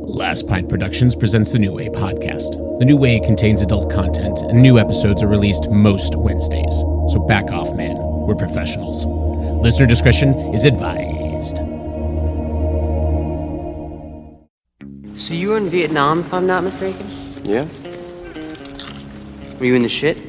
Last Pint Productions presents the New Way podcast. The New Way contains adult content, and new episodes are released most Wednesdays. So back off, man. We're professionals. Listener discretion is advised. So you were in Vietnam, if I'm not mistaken? Yeah? Were you in the shit?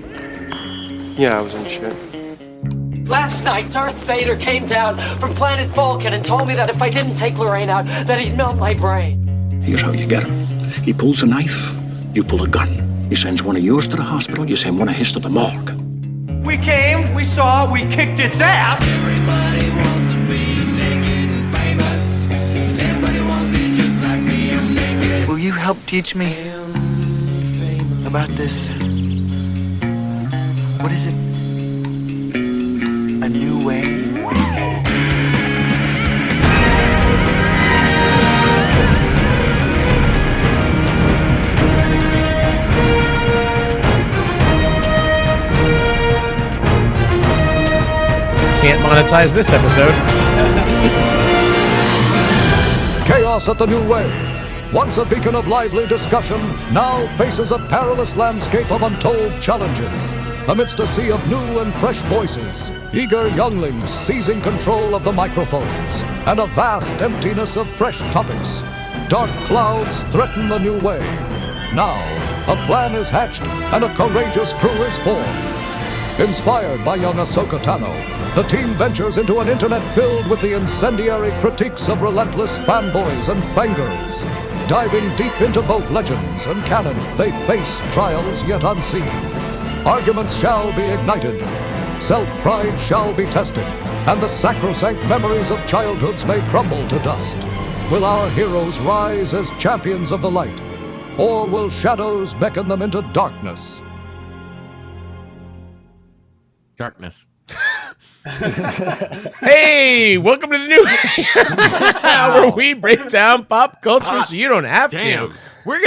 Yeah, I was in shit. Last night, Darth Vader came down from planet Vulcan and told me that if I didn't take Lorraine out, that he'd melt my brain. Here's how you get him. He pulls a knife, you pull a gun. He sends one of yours to the hospital, you send one of his to the morgue. We came, we saw, we kicked its ass. Everybody wants to be naked and famous. Everybody wants to be just like me. I'm naked. Will you help teach me about this? What is it? A new way? Can't monetize this episode. Chaos at the New Way. Once a beacon of lively discussion, now faces a perilous landscape of untold challenges. Amidst a sea of new and fresh voices, eager younglings seizing control of the microphones, and a vast emptiness of fresh topics, dark clouds threaten the New Way. Now, a plan is hatched and a courageous crew is formed. Inspired by young Ahsoka Tano, the team ventures into an internet filled with the incendiary critiques of relentless fanboys and fangirls. Diving deep into both legends and canon, they face trials yet unseen. Arguments shall be ignited, self-pride shall be tested, and the sacrosanct memories of childhoods may crumble to dust. Will our heroes rise as champions of the light, or will shadows beckon them into darkness? Darkness. Hey, welcome to the New Way, where we break down pop culture so you don't have to. We're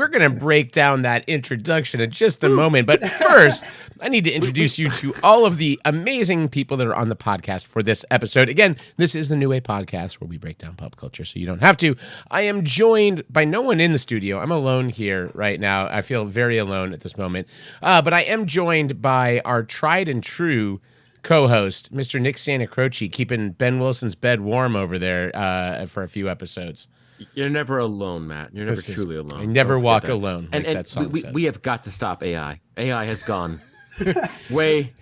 gonna break down that introduction in just a moment, but first, I need to introduce you to all of the amazing people that are on the podcast for this episode. Again, this is the New Way podcast where we break down pop culture so you don't have to. I am joined by no one in the studio. I'm alone here right now. I feel very alone at this moment, but I am joined by our tried and true co-host, Mr. Nick Santacroce, keeping Ben Wilson's bed warm over there for a few episodes. You're never alone, Matt. You're never truly alone. I never walk alone, like and that song says. We have got to stop AI. AI has gone way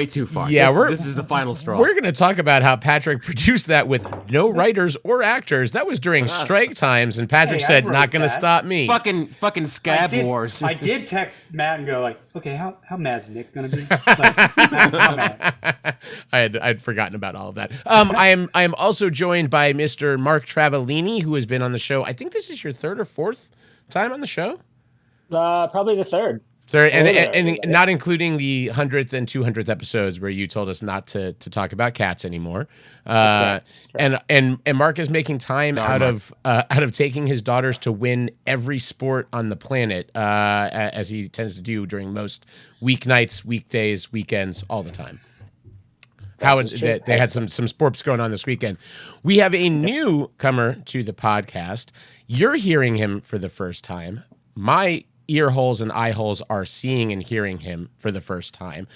too far. Yeah, this is the final straw. We're going to talk about how Patrick produced that with no writers or actors. That was during strike times, and Patrick said, "Not going to stop me." Fucking scab wars. I did text Matt and go like, "Okay, how mad's Nick going to be?" Like, how mad? I'd forgotten about all of that. I am also joined by Mr. Mark Travaglini, who has been on the show. I think this is your third or fourth time on the show. Probably the third. Third, and not including the 100th and 200th episodes where you told us not to talk about cats anymore. And Mark is making time out of taking his daughters to win every sport on the planet, as he tends to do during most weeknights, weekdays, weekends, all the time. They had some sports going on this weekend. We have a newcomer to the podcast. You're hearing him for the first time. My ear holes and eye holes are seeing and hearing him for the first time.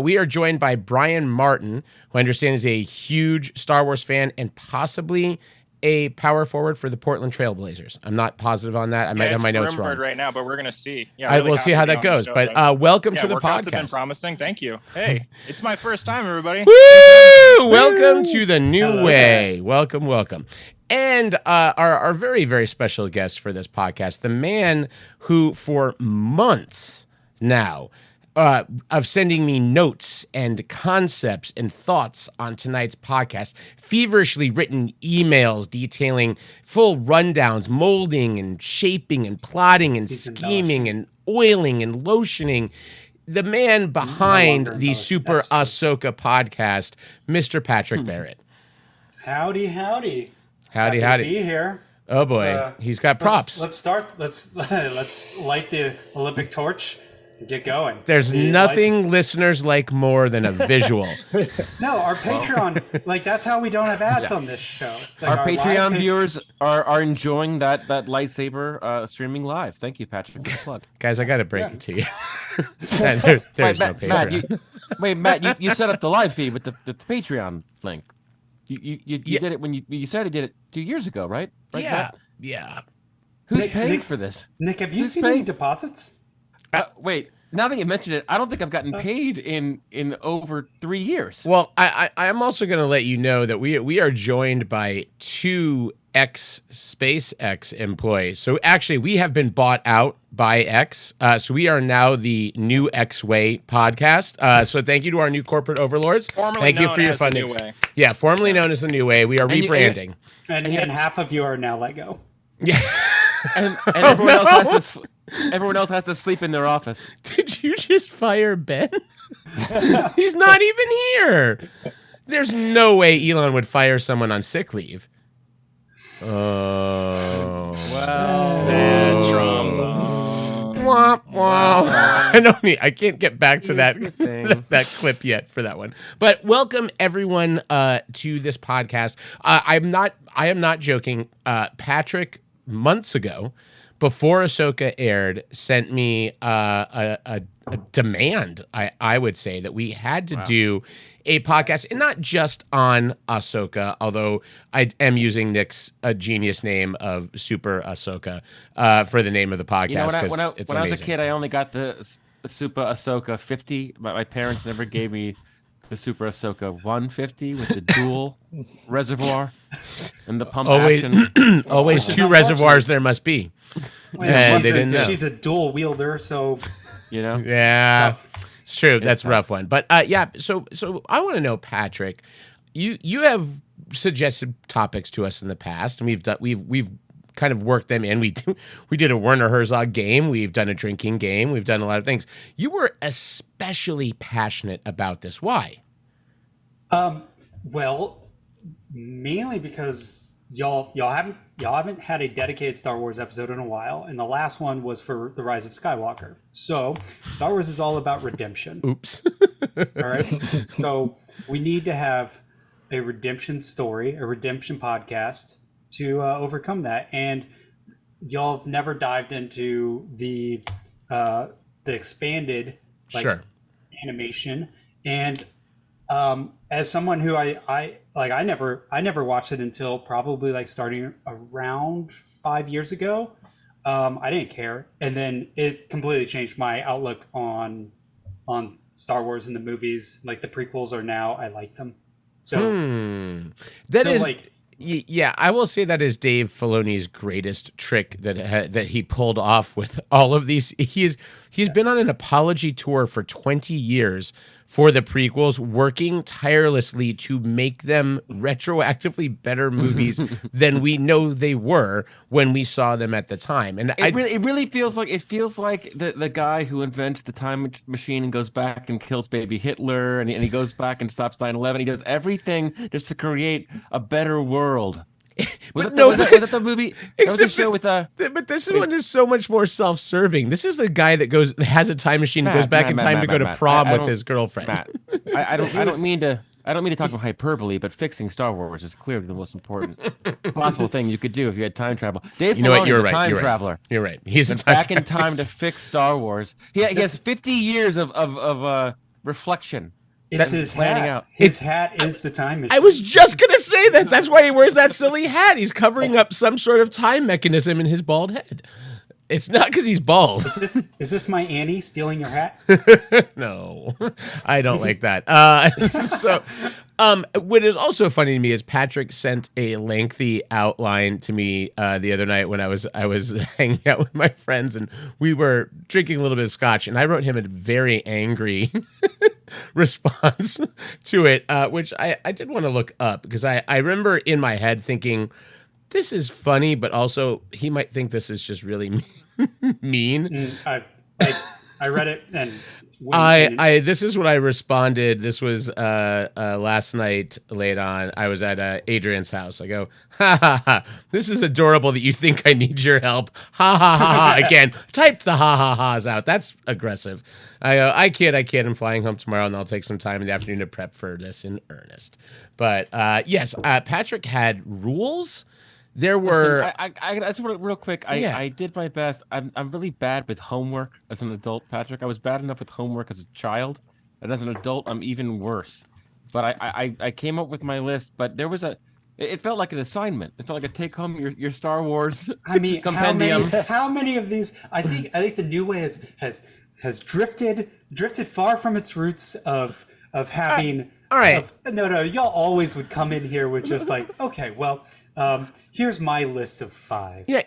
We are joined by Bryan Martin, who I understand is a huge Star Wars fan and possibly a power forward for the Portland Trail Blazers. I'm not positive on that. I might have my notes wrong right now, but we're gonna see. Yeah, we'll see how that goes. But welcome to the podcast. Have been promising. Thank you. Hey, it's my first time, everybody. Woo! Welcome to the New Way. Welcome. And our very, very special guest for this podcast, the man who for months now of sending me notes and concepts and thoughts on tonight's podcast, feverishly written emails detailing full rundowns, molding and shaping and plotting and scheming and oiling and lotioning. The man behind the Super Ahsoka podcast, Mr. Patrick Barrett. Howdy. Howdy. To be here. Oh boy, he's got props. Let's start. Let's light the Olympic torch get going. There's nothing listeners like more than a visual. No, our Patreon, like that's how we don't have ads on this show. Like our Patreon viewers are enjoying that lightsaber streaming live. Thank you, Patrick. Good plug. Guys, I got to break it to you. there's no Patreon. Matt, you set up the live feed with the Patreon link. You did it when you said you did it 2 years ago, right? Yeah. Matt? Yeah. Who's paying for this? Nick, have you seen any deposits? Wait, now that you mention it, I don't think I've gotten paid in over 3 years. Well, I'm also going to let you know that we are joined by 2 SpaceX employees. So actually, we have been bought out by X. So we are now the New X Way podcast. So thank you to our new corporate overlords. Thank you for your funding. Yeah, formerly known as the New Way. We are rebranding. And half of you are now let go. Yeah. And everyone else has to sleep in their office. Did you just fire Ben? He's not even here. There's no way Elon would fire someone on sick leave. Oh. Wow. Trombone. I can't get back to that clip yet for that one. But welcome everyone to this podcast. I am not joking. Patrick months ago, before Ahsoka aired, sent me a demand, I would say, that we had to do a podcast, and not just on Ahsoka, although I am using Nick's genius name of Super Ahsoka for the name of the podcast. You know, when I was a kid, I only got the Super Ahsoka 50, but my parents never gave me the Super Ahsoka 150 with the dual reservoir and the pump action. Always 2 reservoirs there must be. And they didn't know. She's a dual wielder, so yeah, it's true. That's a rough one. But yeah, so I want to know, Patrick, you have suggested topics to us in the past, and we've kind of worked them in. We did a Werner Herzog game. We've done a drinking game. We've done a lot of things. You were especially passionate about this. Why? Well, mainly because y'all haven't had a dedicated Star Wars episode in a while, and the last one was for The Rise of Skywalker. So Star Wars is all about redemption. Oops. All right. So we need to have a redemption story, a redemption podcast to overcome that. And y'all have never dived into the expanded animation. And as someone who I never watched it until probably like starting around 5 years ago. I didn't care, and then it completely changed my outlook on Star Wars and the movies. Like the prequels are now, I like them. So yeah, I will say that is Dave Filoni's greatest trick that he pulled off with all of these. He's been on an apology tour for 20 years for the prequels, working tirelessly to make them retroactively better movies than we know they were when we saw them at the time. And it really feels like the guy who invents the time machine and goes back and kills baby Hitler, and he goes back and stops 9/11. He does everything just to create a better world. Was that the movie? But this one is so much more self-serving. This is the guy that has a time machine and goes back in time to go to prom with his girlfriend. Matt, I don't mean to talk about hyperbole, but fixing Star Wars is clearly the most important possible thing you could do if you had time travel. Dave Filoni is a time traveler. You're right. He's back in time to fix Star Wars. He has 50 years of reflection. It's his hat. His hat is the time machine. I was just going to say that. That's why he wears that silly hat. He's covering up some sort of time mechanism in his bald head. It's not because he's bald. Is this my Annie stealing your hat? No, I don't like that. What is also funny to me is Patrick sent a lengthy outline to me the other night when I was hanging out with my friends, and we were drinking a little bit of scotch, and I wrote him a very angry response to it, which I did want to look up because I remember in my head thinking, this is funny, but also he might think this is just really mean. I read it, and This is what I responded. This was last night late on. I was at Adrian's house. I go, ha ha ha. This is adorable that you think I need your help. Ha ha ha ha. Again, type the ha ha ha's out. That's aggressive. I go, I kid. I'm flying home tomorrow, and I'll take some time in the afternoon to prep for this in earnest. But yes, Patrick had rules. There were. Listen, I just want to, real quick. I did my best. I'm really bad with homework as an adult, Patrick. I was bad enough with homework as a child, and as an adult, I'm even worse. But I came up with my list. But there was it felt like an assignment. It felt like a take home your Star Wars. I mean, compendium. How many of these? I think the new way has drifted far from its roots of having. All right. No, y'all always would come in here with just like, okay, well, here's my list of 5. Yeah,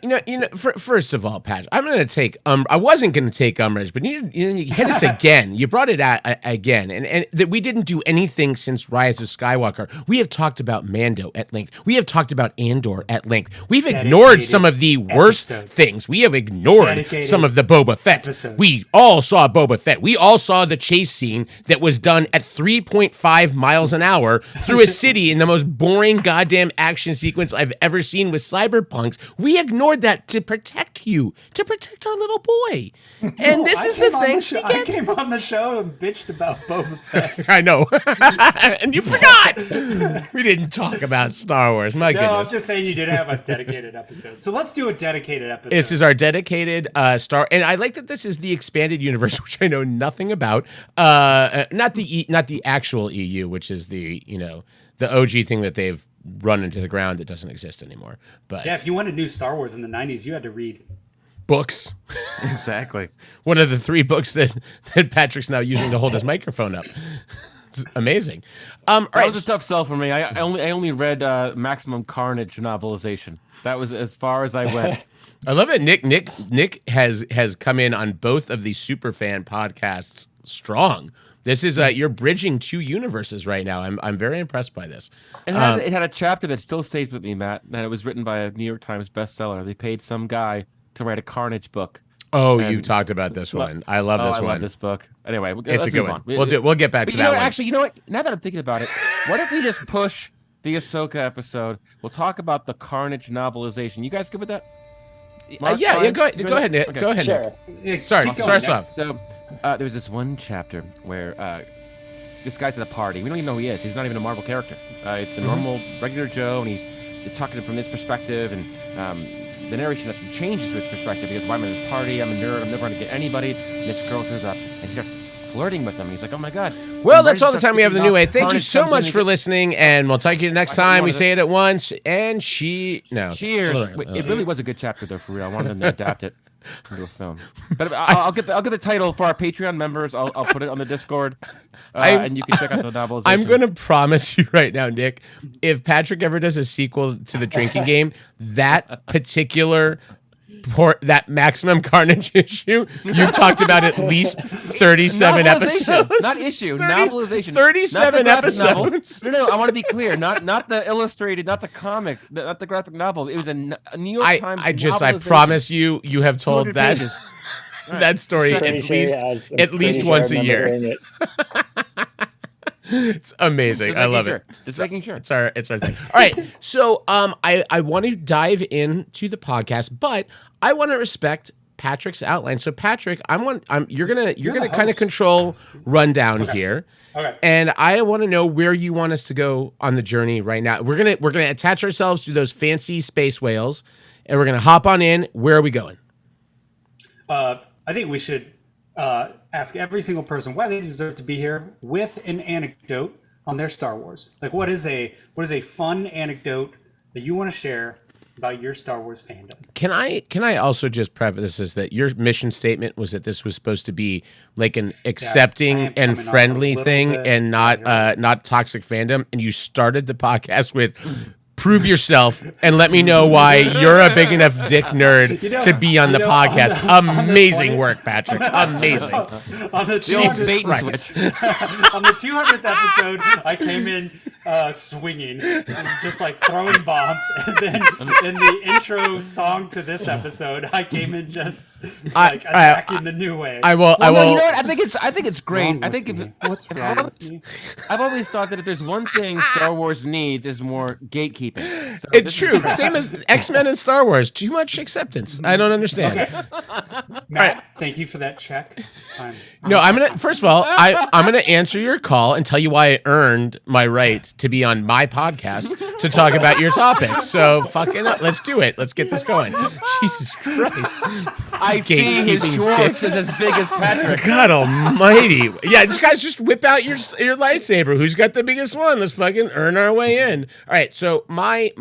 first of all, Patrick, I'm going to take I wasn't going to take umbrage, but you hit us again. You brought it out again, and that we didn't do anything since Rise of Skywalker. We have talked about Mando at length. We have talked about Andor at length. We've ignored some of the worst things. We have ignored some of the Boba Fett. We all saw Boba Fett. We all saw the chase scene that was done at 3.5 miles an hour through a city in the most boring goddamn action sequence I've ever seen with cyberpunks. We ignored that to protect you, to protect our little boy. And this is the thing she gets. I came on the show and bitched about Boba Fett. I know. And you forgot. We didn't talk about Star Wars. My goodness. No, I'm just saying you did have a dedicated episode. So let's do a dedicated episode. This is our dedicated Star, and I like that this is the expanded universe, which I know nothing about. Not the actual EU, which is the OG thing that they've run into the ground that doesn't exist anymore. But yeah, if you wanted new Star Wars in the 90s, you had to read books. Exactly. One of the 3 books that Patrick's now using to hold his microphone up. It's amazing. That was a tough sell for me. I only read Maximum Carnage novelization. That was as far as I went. I love it. Nick has come in on both of these superfan podcasts strong. This is you're bridging 2 universes right now. I'm very impressed by this. It had a chapter that still stays with me, Matt, and it was written by a New York Times bestseller. They paid some guy to write a Carnage book. Oh, you've talked about this one. I love this one. I love this book. Anyway, it's a good one. We'll get back to that one. Actually, you know what? Now that I'm thinking about it, what if we just push the Ahsoka episode? We'll talk about the Carnage novelization. You guys good with that? Mark, yeah. Go ahead, Nick. Okay. Go ahead, sure. Nick. Start us off. So there was this one chapter where this guy's at a party. We don't even know who he is. He's not even a Marvel character. It's the normal, regular Joe, and he's talking from his perspective, and the narration actually changes to his perspective because why am I at this party? I'm a nerd. I'm never going to get anybody. And this girl shows up, and he starts flirting with him. He's like, oh my God. Well, that's all the time we have in the new way. Thank you so much for listening, and we'll talk to you next time. We say it at once, and Cheers. It really was a good chapter, though, for real. I wanted them to adapt it into a film. But I'll get the title for our Patreon members. I'll put it on the Discord, and you can check out the novelization. I'm going to promise you right now, Nick, if Patrick ever does a sequel to the drinking game, that particular that Maximum Carnage issue, you've talked about at least 37 episodes. Not issue, novelization. 37 episodes. No, I want to be clear. Not the illustrated, not the comic, not the graphic novel. It was a New York Times novelization. I promise you have told that that story at least once a year. It's amazing. I love it. Just making sure. It's our thing. All right. So I want to dive into the podcast, but I want to respect Patrick's outline. So Patrick, you're gonna kind of control rundown here. Okay. And I want to know where you want us to go on the journey right now. We're gonna attach ourselves to those fancy space whales, and we're gonna hop on in. Where are we going? I think we should ask every single person why they deserve to be here with an anecdote on their Star Wars. Like, what is a fun anecdote that you want to share about your Star Wars fandom? Can I also just preface this that your mission statement was that this was supposed to be like an accepting and friendly thing and not toxic fandom, and you started the podcast with prove yourself and let me know why you're a big enough dick nerd to be on the podcast. Amazing work, Patrick. Amazing. On the 200th episode, I came in swinging, and just like throwing bombs, and then in the intro song to this episode, I came in just like attacking the new way. I will. No, you know what? I think it's great. Wrong I think with me? What's wrong with me? I've always thought that if there's one thing Star Wars needs is more gatekeeping. So It's true. Same as X-Men and Star Wars. Too much acceptance. I don't understand. Okay. Matt, thank you for that check. No, I'm gonna. First of all, I'm gonna answer your call and tell you why I earned my right to be on my podcast to talk about your topic. So fucking, let's do it. Let's get this going. Jesus Christ! I see his Schwartz is as big as Patrick. God Almighty! Yeah, these guys just whip out your lightsaber. Who's got the biggest one? Let's fucking earn our way in. All right. So my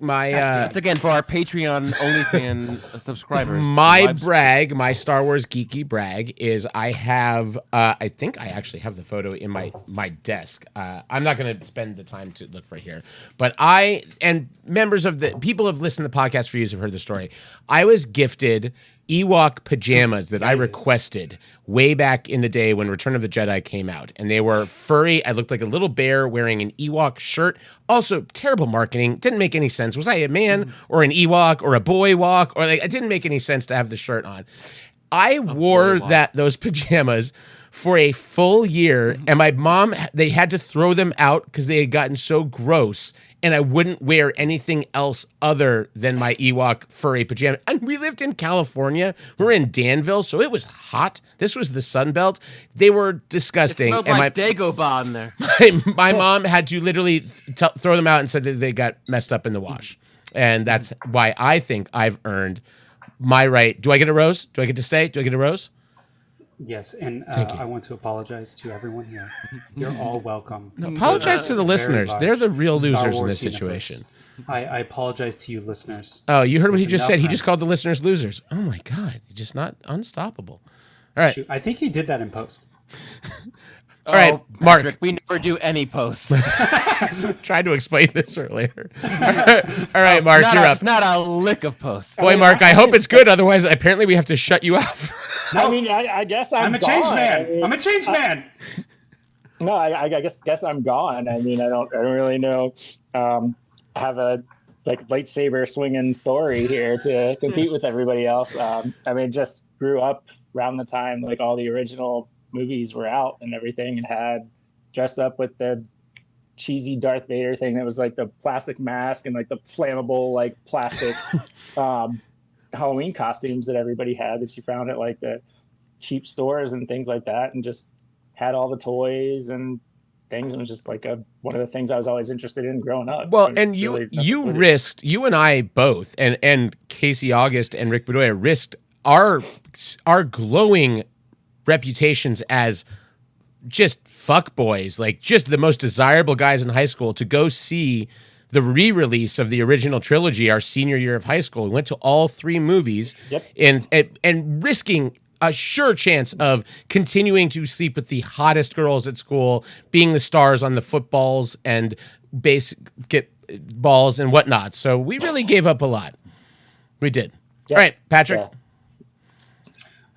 that's again for our Patreon OnlyFans subscribers. My brag, my Star Wars geeky brag is I have I think I actually have the photo in my desk. I'm not going to spend the time to look for it here, but I and members of the people who have listened to the podcast for years have heard the story. I was gifted Ewok pajamas that I requested way back in the day when Return of the Jedi came out. And they were furry. I looked like a little bear wearing an Ewok shirt. Also, terrible marketing. Didn't make any sense. Was I a man or an Ewok or a boy walk? Or like, it didn't make any sense to have the shirt on. I wore those pajamas for a full year. And my mom, they had to throw them out because they had gotten so gross. And I wouldn't wear anything else other than my Ewok furry pajama. And we lived in California. We're in Danville, so it was hot. This was the Sun Belt. They were disgusting. It smelled like Dagobah in there. My mom had to literally throw them out and said that they got messed up in the wash. And that's why I think I've earned my right. Do I get a rose? Do I get to stay? Do I get a rose? Yes, and I want to apologize to everyone here. You're all welcome. No, apologize to the listeners. They're the real losers in this situation. I apologize to you listeners. Oh, you heard what he just said. He just called the listeners losers. Oh my God. He's just not unstoppable. All right. Shoot, I think he did that in post. All right, Mark. Patrick, we never do any posts. I tried to explain this earlier. All right, Mark, you're up. Not a lick of posts. Boy, Mark, I hope it's good. Otherwise, apparently we have to shut you off. No, I mean, I guess I'm a gone. changed man. I'm a changed man. No, I guess I'm gone. I mean, I don't really know. Have a lightsaber swinging story here to compete with everybody else. I mean, just grew up around the time like all the original movies were out and everything, and had dressed up with the cheesy Darth Vader thing that was like the plastic mask and like the flammable like plastic Halloween costumes that everybody had that you found at like the cheap stores and things like that, and just had all the toys and things. It was just like one of the things I was always interested in growing up. Well, and you risked, you and I both, and Casey August and Rick Bedoya risked our glowing reputations as just fuck boys, like just the most desirable guys in high school, to go see the re-release of the original trilogy our senior year of high school. We went to all three movies. Yep. and risking a sure chance of continuing to sleep with the hottest girls at school, being the stars on the footballs and get balls and whatnot. So we really gave up a lot. We did. Yep. All right, Patrick.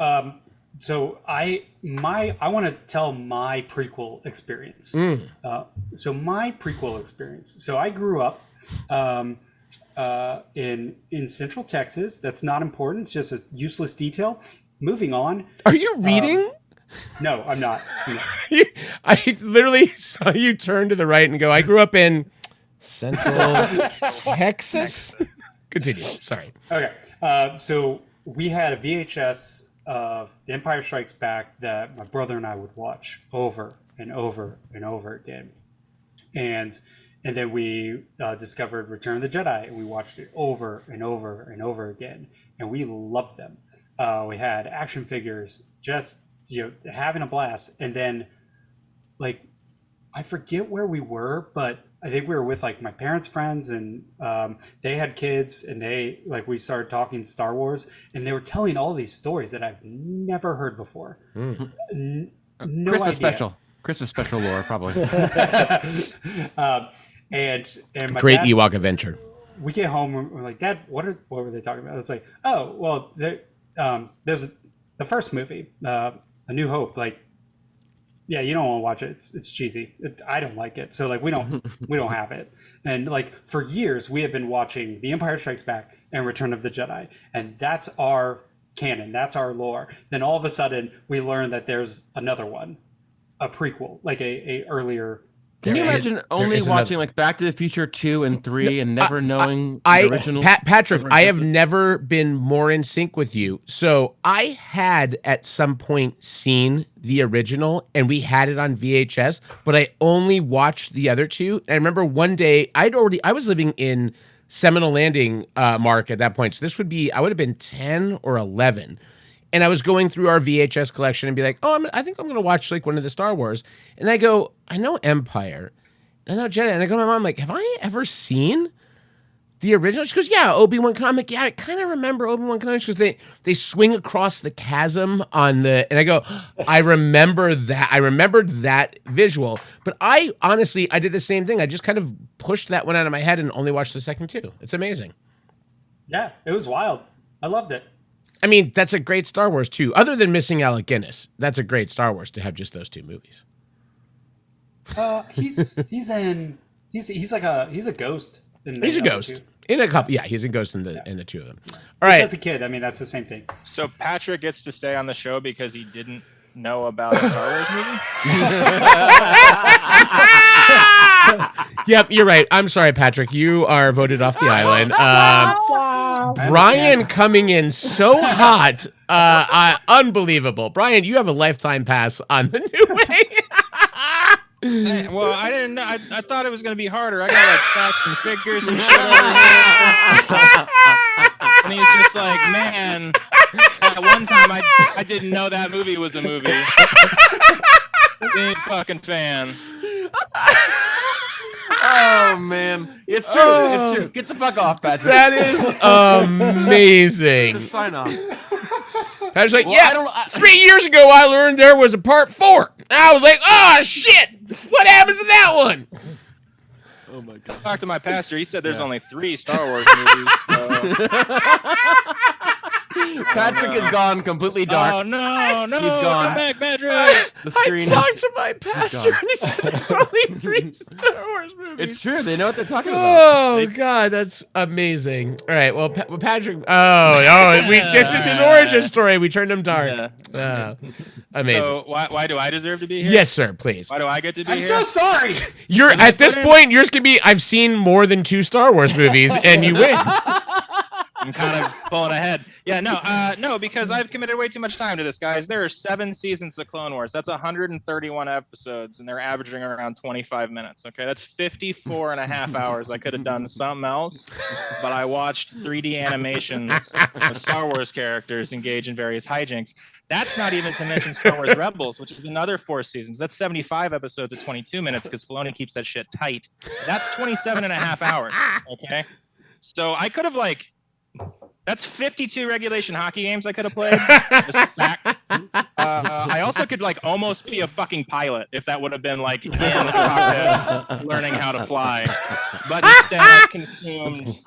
Yeah. So I want to tell my prequel experience. So my prequel experience. So I grew up in Central Texas. That's not important. It's just a useless detail. Moving on. Are you reading? No, I'm not. No. I literally saw you turn to the right and go, I grew up in Central Texas. Continue. Sorry. Okay. So we had a VHS of The Empire Strikes Back that my brother and I would watch over and over and over again. And then we discovered Return of the Jedi, and we watched it over and over and over again. And we loved them. We had action figures, just having a blast. And then, like, I forget where we were, but I think we were with like my parents' friends, and they had kids, and we started talking Star Wars, and they were telling all these stories that I've never heard before. No Christmas special lore, probably. And my great dad, Ewok adventure. We get home and we're like, Dad, what were they talking about? It's like, oh, well, there's the first movie, A New Hope, like, yeah, you don't want to watch it. It's cheesy. I don't like it. So like we don't have it. And like for years we have been watching The Empire Strikes Back and Return of the Jedi, and that's our canon. That's our lore. Then all of a sudden we learn that there's another one, a prequel, like a earlier. Can you imagine only watching like Back to the Future 2 and 3 and never knowing the original? Patrick, I have never been more in sync with you. So I had at some point seen the original and we had it on VHS, but I only watched the other two. And I remember one day I was living in Seminole Landing, Mark, at that point. So I would have been 10 or 11. And I was going through our VHS collection and be like, oh, I think I'm going to watch like one of the Star Wars. And I go, I know Empire. I know Jedi. And I go to my mom, like, have I ever seen the original? She goes, yeah, Obi-Wan Kenobi. I'm like, yeah, I kind of remember Obi-Wan Kenobi. She goes, they swing across the chasm on the, and I go, I remember that. I remembered that visual. But I did the same thing. I just kind of pushed that one out of my head and only watched the second two. It's amazing. Yeah, it was wild. I loved it. I mean, that's a great Star Wars too. Other than missing Alec Guinness, that's a great Star Wars to have just those two movies. He's like a ghost. He's a ghost in a couple. Yeah, he's a ghost in the two of them. Yeah. All right. As a kid, I mean, that's the same thing. So Patrick gets to stay on the show because he didn't know about a Star Wars movie. Yep, you're right. I'm sorry, Patrick. You are voted off the island. Bryan coming in so hot, unbelievable. Bryan, you have a lifetime pass on the new way. Well, I didn't know. I thought it was going to be harder. I got like facts and figures and shit over here. And he's just like, man, at one time I didn't know that movie was a movie. Big fucking fan. Oh man, it's true. It's true. Get the fuck off, Patrick. That is amazing. Just sign off. I was like, well, 3 years ago I learned there was a part 4. And I was like, oh shit, what happens to that one? Oh my god. Talk to my pastor. He said there's only 3 Star Wars movies. So. Patrick is gone completely dark. Oh no, He's gone. Come back, Patrick. The screen I talked to my pastor and he said there's only 3 Star Wars movies. It's true. They know what they're talking about. Oh god, that's amazing. All right, well, Patrick. This is his origin story. We turned him dark. Amazing. So why do I deserve to be here? Yes, sir. Please. Why do I get to be I'm here? so sorry. You're at this point. Yours could be. I've seen more than 2 Star Wars movies, and you win. I'm kind of pulling ahead. Yeah, no, because I've committed way too much time to this, guys. There are 7 seasons of Clone Wars. That's 131 episodes, and they're averaging around 25 minutes. Okay, that's 54 and a half hours. I could have done something else, but I watched 3D animations of Star Wars characters engage in various hijinks. That's not even to mention Star Wars Rebels, which is another 4 seasons. That's 75 episodes of 22 minutes because Filoni keeps that shit tight. That's 27 and a half hours. Okay, so I could have that's 52 regulation hockey games I could have played. Just a fact. I also could almost be a fucking pilot if that would have been in the cockpit learning how to fly. But instead I consumed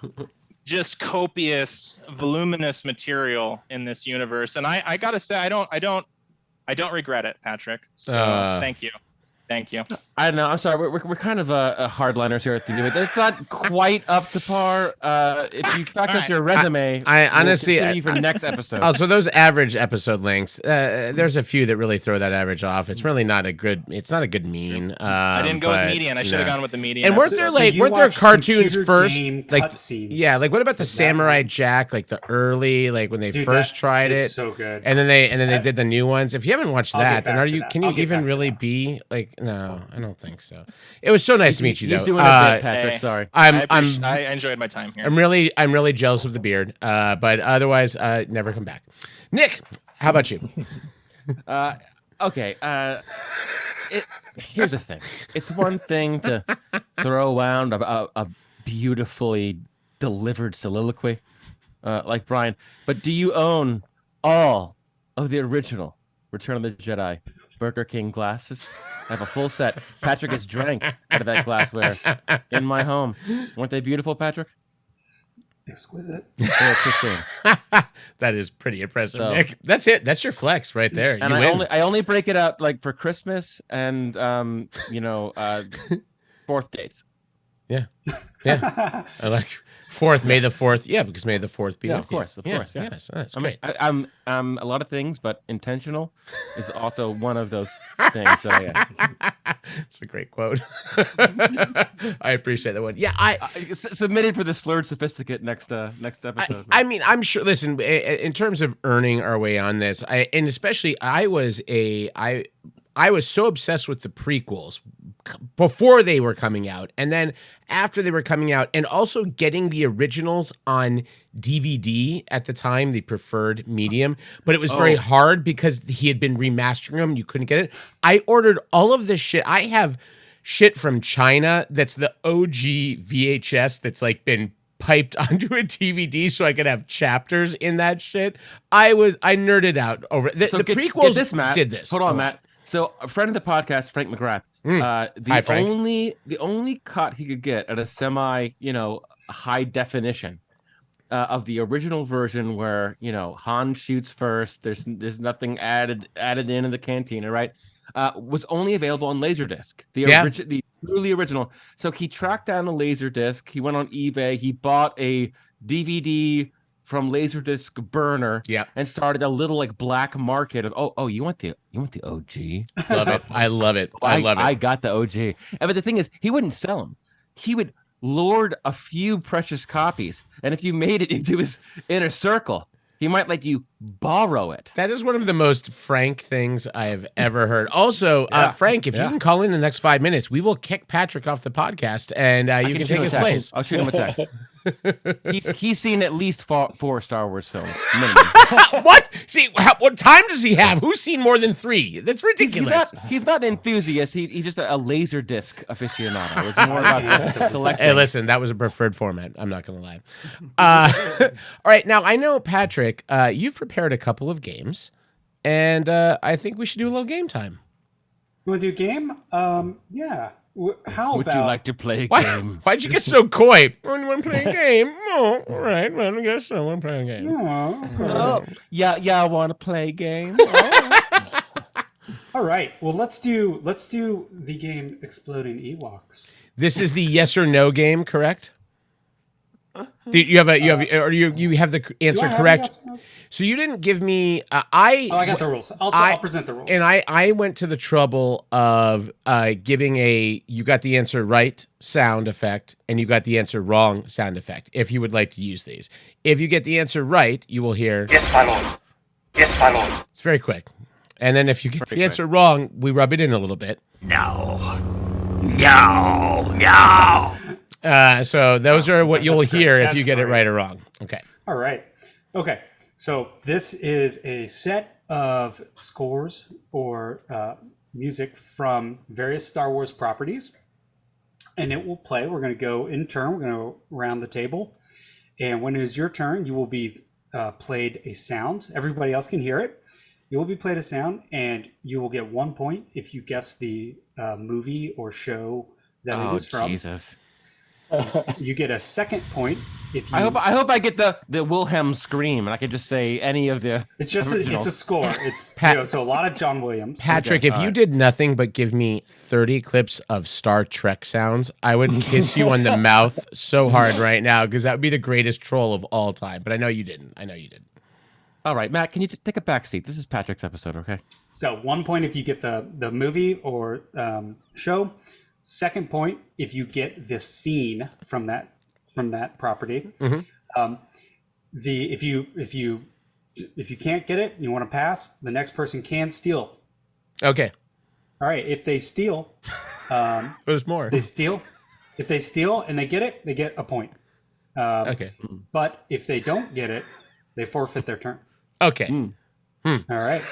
just copious, voluminous material in this universe. And I gotta say, I don't regret it, Patrick. So thank you. Thank you. I don't know. I'm sorry. We're kind of hardliners here at the new. It's not quite up to par. If you track us your resume, I honestly we'll for next episode. Also, those average episode lengths. There's a few that really throw that average off. It's really not a good. It's not a good mean. I didn't go with median. I should have gone with the median. And weren't there cartoons first? Cutscenes. Yeah, what about the Samurai Jack? The early, when they first tried it. So good. And then they did the new ones. If you haven't watched that, then can you even really be No, I don't think so. It was so nice to meet you, though. He's doing a bit, Patrick. Sorry. I enjoyed my time here. I'm really jealous of the beard. But otherwise, never come back. Nick, how about you? Okay. Here's the thing. It's one thing to throw around a beautifully delivered soliloquy like Bryan, but do you own all of the original Return of the Jedi Burger King glasses? I have a full set. Patrick has drank out of that glassware in my home. Weren't they beautiful, Patrick? exquisite. That is pretty impressive, So- Nick. That's it. That's your flex right there. And You win. I only break it up like for Christmas and fourth dates. Yeah. I like May the 4th. Yeah, because May the 4th be Yeah, with of course, you. of course. Yeah. Yes, that's I mean, great. I'm a lot of things, but intentional is also one of those things. So yeah. It's a great quote. I appreciate that one. Yeah, Submitted for the slurred sophisticate next episode. I mean, I'm sure. Listen, in terms of earning our way on this, and especially I was so obsessed with the prequels before they were coming out, and then after they were coming out, and also getting the originals on DVD at the time, the preferred medium. But it was very hard because he had been remastering them. You couldn't get it. I ordered all of this shit. I have shit from China that's the OG VHS that's like been piped onto a DVD so I could have chapters in that shit. I nerded out over the prequels. Get this, Matt. Did this. Hold on, Matt. So a friend of the podcast, Frank McGrath, Hi, Frank. the only cut he could get at a semi, high definition of the original version where, Han shoots first, there's nothing added in the cantina, right? Was only available on Laserdisc, the truly original. So he tracked down a Laserdisc. He went on eBay. He bought a DVD from Laserdisc burner, and started a little like black market of you want the OG? Love it. I love it. I love it. I got the OG. But the thing is, he wouldn't sell them. He would lord a few precious copies, and if you made it into his inner circle, he might let you borrow it. That is one of the most Frank things I have ever heard. Also, Frank, if you can call in the next 5 minutes, we will kick Patrick off the podcast, and you can take his place. I'll shoot him a text. He's seen at least four Star Wars films. Minimum. What? See, what time does he have? Who's seen more than 3? That's ridiculous. He's not an enthusiast. He's just a laser disc aficionado. It was more about the collecting. Hey, listen, that was a preferred format. I'm not going to lie. All right, now I know, Patrick, you've prepared a couple of games, and I think we should do a little game time. You want to do a game? Yeah. How Would about... you like to play a game? Why'd you get so coy? You want to play a game? Oh, all right. Well, I guess I want to play a game. Yeah, I want to play a game. All right. Well, let's do the game Exploding Ewoks. This is the yes or no game, correct? Do you have the answer correct? Yes or no? So you didn't give me. I got the rules. I'll present the rules. And I went to the trouble of giving you got the answer right sound effect, and you got the answer wrong sound effect. If you would like to use these, if you get the answer right, you will hear Yes, my lord. Yes, my lord. It's very quick. And then if you get the answer wrong, we rub it in a little bit. No. So those are what you'll hear if you get it great. right or wrong. Okay. All right. Okay. So this is a set of scores or music from various Star Wars properties, and it will play. We're going to go in turn. We're going to go around the table, and when it is your turn, you will be played a sound. Everybody else can hear it. You will be played a sound, and you will get 1 point if you guess the movie or show that it is from. Jesus. You get a second point if you. I hope I get the Wilhelm scream, and I can just say any of the. It's just it's a score. It's so a lot of John Williams. Patrick, if you did nothing but give me 30 clips of Star Trek sounds, I would kiss you on the mouth so hard right now, because that would be the greatest troll of all time. But I know you didn't. All right, Matt, can you take a back seat? This is Patrick's episode, okay? So 1 point if you get the movie or show. Second point if you get the scene from that property. Mm-hmm. If you can't get it, you want to pass. The next person can steal. Okay. All right. If they steal, there's more. They steal. If they steal and they get it, they get a point. Okay. But if they don't get it, they forfeit their turn. Okay. All right.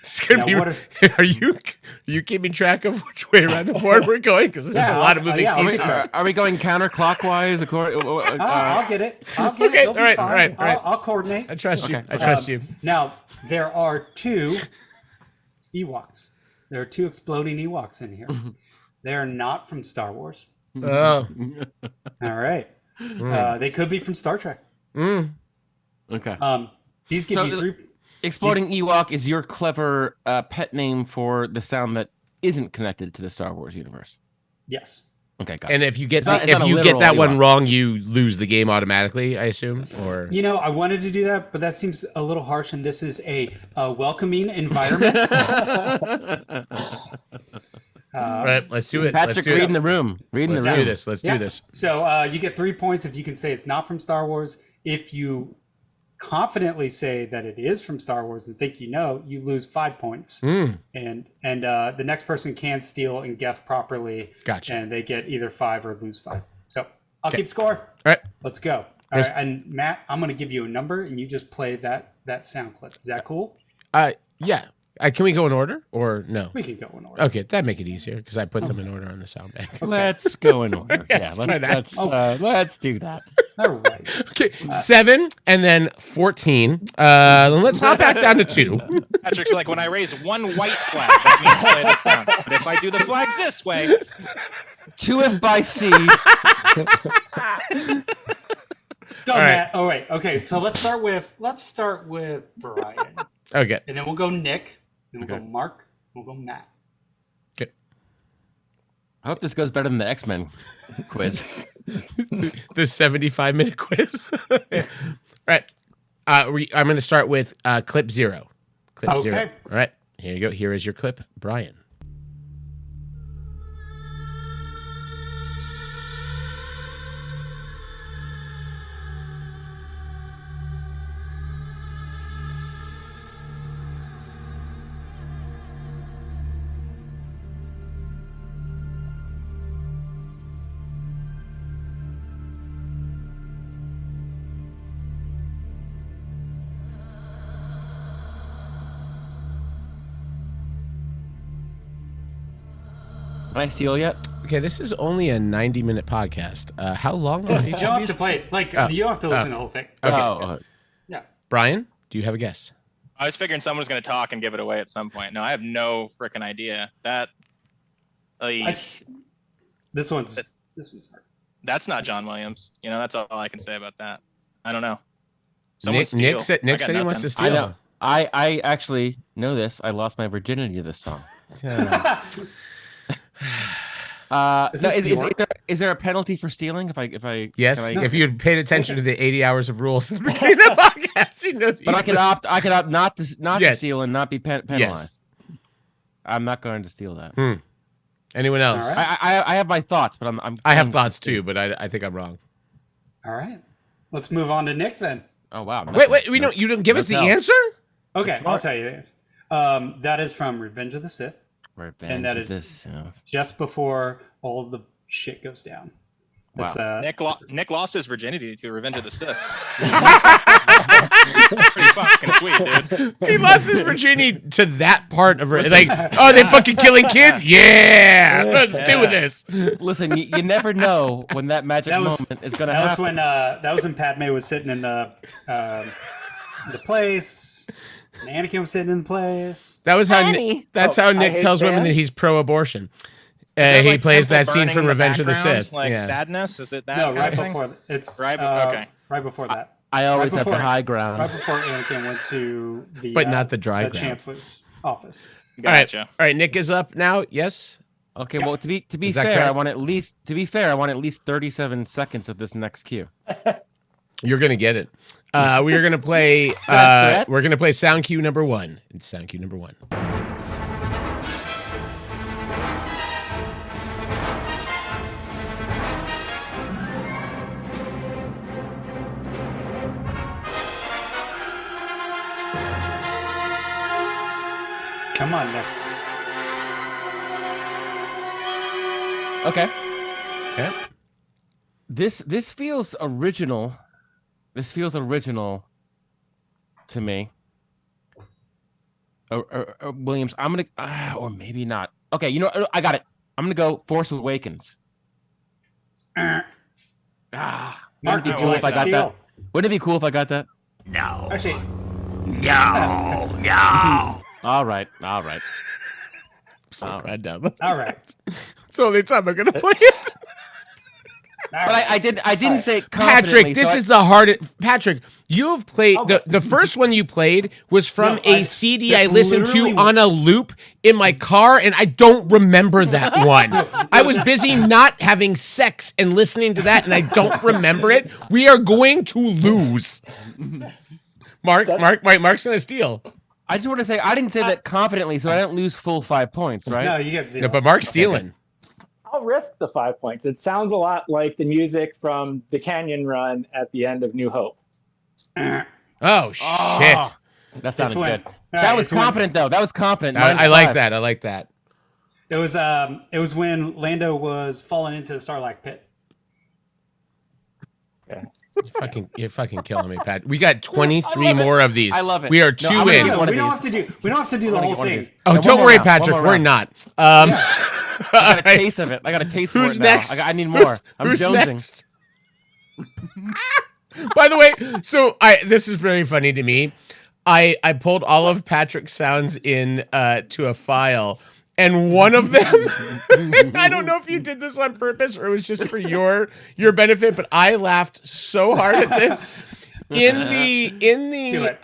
It's gonna be, are you keeping track of which way around the board we're going? Because there's a lot of moving pieces. Are we going counterclockwise? I'll get it. Okay. All right. I'll coordinate. I trust you. I trust you. Now there are 2 Ewoks. There are 2 exploding Ewoks in here. They are not from Star Wars. Oh. All right. They could be from Star Trek. Okay. These give you 3. Exploding Ewok is your clever pet name for the sound that isn't connected to the Star Wars universe. Yes. Okay, got And it. if you get It's not a that literal one Ewok. wrong, you lose the game automatically, I assume. Or I wanted to do that, but that seems a little harsh. And this is a welcoming environment. right, let's do it. Patrick, let's do read it. in the room. Read in Let's the room. do this. Let's do this. So you get 3 points if you can say it's not from Star Wars. If you confidently say that it is from Star Wars and think you lose 5 points. And the next person can steal and guess properly. Gotcha. And they get either 5 or lose 5. So I'll keep score. All right. Let's go. All right. And Matt, I'm going to give you a number and you just play that sound clip. Is that cool? Yeah. Can we go in order or no? We can go in order. Okay, that'd make it easier because I put them in order on the sound bank. Okay. Let's go in order. Yeah, let's do that. All right. Okay, 7 and then 14. Then let's hop back down to 2. Patrick's like, when I raise one white flag, that means play the sound. But if I do the flags this way, 2F by C. Go, Matt. Oh wait. Okay. So let's start with Brian. Okay. And then we'll go Nick. Then we'll go Mark. We'll go Matt. Okay. I hope this goes better than the X-Men quiz. The 75-minute quiz. All right. I'm going to start with clip 0. Clip 0. All right. Here you go. Here is your clip, Brian. Can I steal yet? Okay, this is only a 90-minute podcast. How long are each You of don't have these? to play it. Like, you don't have to listen to the whole thing. Okay. Yeah. Brian, do you have a guess? I was figuring someone was going to talk and give it away at some point. No, I have no freaking idea. This one's hard. That's not John Williams. That's all I can say about that. I don't know. Nick said he wants to steal. I know. I actually know this. I lost my virginity to this song. Is there a penalty for stealing if I Yes, if you had paid attention to the 80 hours of rules at the beginning of the podcast, But I could opt not to steal and not be penalized. Yes. I'm not going to steal that. Anyone else? Right. I have my thoughts, but I have thoughts too, but I think I'm wrong. All right. Let's move on to Nick then. Oh wow! Wait! You didn't give us the answer? Okay, I'll tell you this. That is from Revenge of the Sith. And that is just before all the shit goes down. Wow. Nick lost his virginity to Revenge of the Sith. Pretty fucking sweet, dude. He lost his virginity to that part of it. Like, oh, they fucking killing kids? Yeah, let's do this. Listen, you never know when that magic moment is going to happen. That was when Padme was sitting in the place. And Anakin was sitting in the place. That was how how Nick tells women that he's pro-abortion. He plays that scene from Revenge of the Sith. Like sadness? Is it that? No, right kind before it's right. Okay, right before that. I always have the high ground. Right before Anakin went to the but not the dry ground. Chancellor's office. Gotcha. All right. Nick is up now. Yes. Okay. Well, to be fair, I want at least 37 seconds of this next cue. You're gonna get it. We are gonna play. We're gonna play sound cue number 1. It's sound cue number 1. Come on, Nick. Okay. Okay. This feels original. This feels original to me. Williams, I'm gonna, or maybe not. Okay, I got it. I'm gonna go Force Awakens. Mark, Wouldn't it be cool if I got that? Wouldn't it be cool if I got that? No. Actually, No. All right. So glad down. all right. It's the only time I'm gonna play it. But I didn't say it Patrick, confidently, this so is the hardest. Patrick, you have played the first one you played was from a CD I listened to on a loop in my car, and I don't remember that one. I was busy not having sex and listening to that, and I don't remember it. We are going to lose. Mark's gonna steal. I just want to say I didn't say that confidently, so I don't lose full 5 points, right? No, you get 0. No, but Mark's stealing. I'll risk the 5 points. It sounds a lot like the music from the Canyon Run at the end of New Hope. Oh shit! That sounded good. Right, That was confident, though. That was confident. I like that. I like that. It was when Lando was falling into the Sarlacc pit. Yeah. You're fucking killing me, Pat. We got 23 more of these. I love it. We are No, two in. We don't have to do the whole thing. Oh, No, don't one worry, more round. Patrick. One more We're round. not. I got a taste of it. I got a taste Who's for it now. next? I need more. I'm Who's jonesing. next? By the way, so this is very funny to me. I pulled all of Patrick's sounds in to a file, and one of them, I don't know if you did this on purpose or it was just for your benefit, but I laughed so hard at this. In the Do it.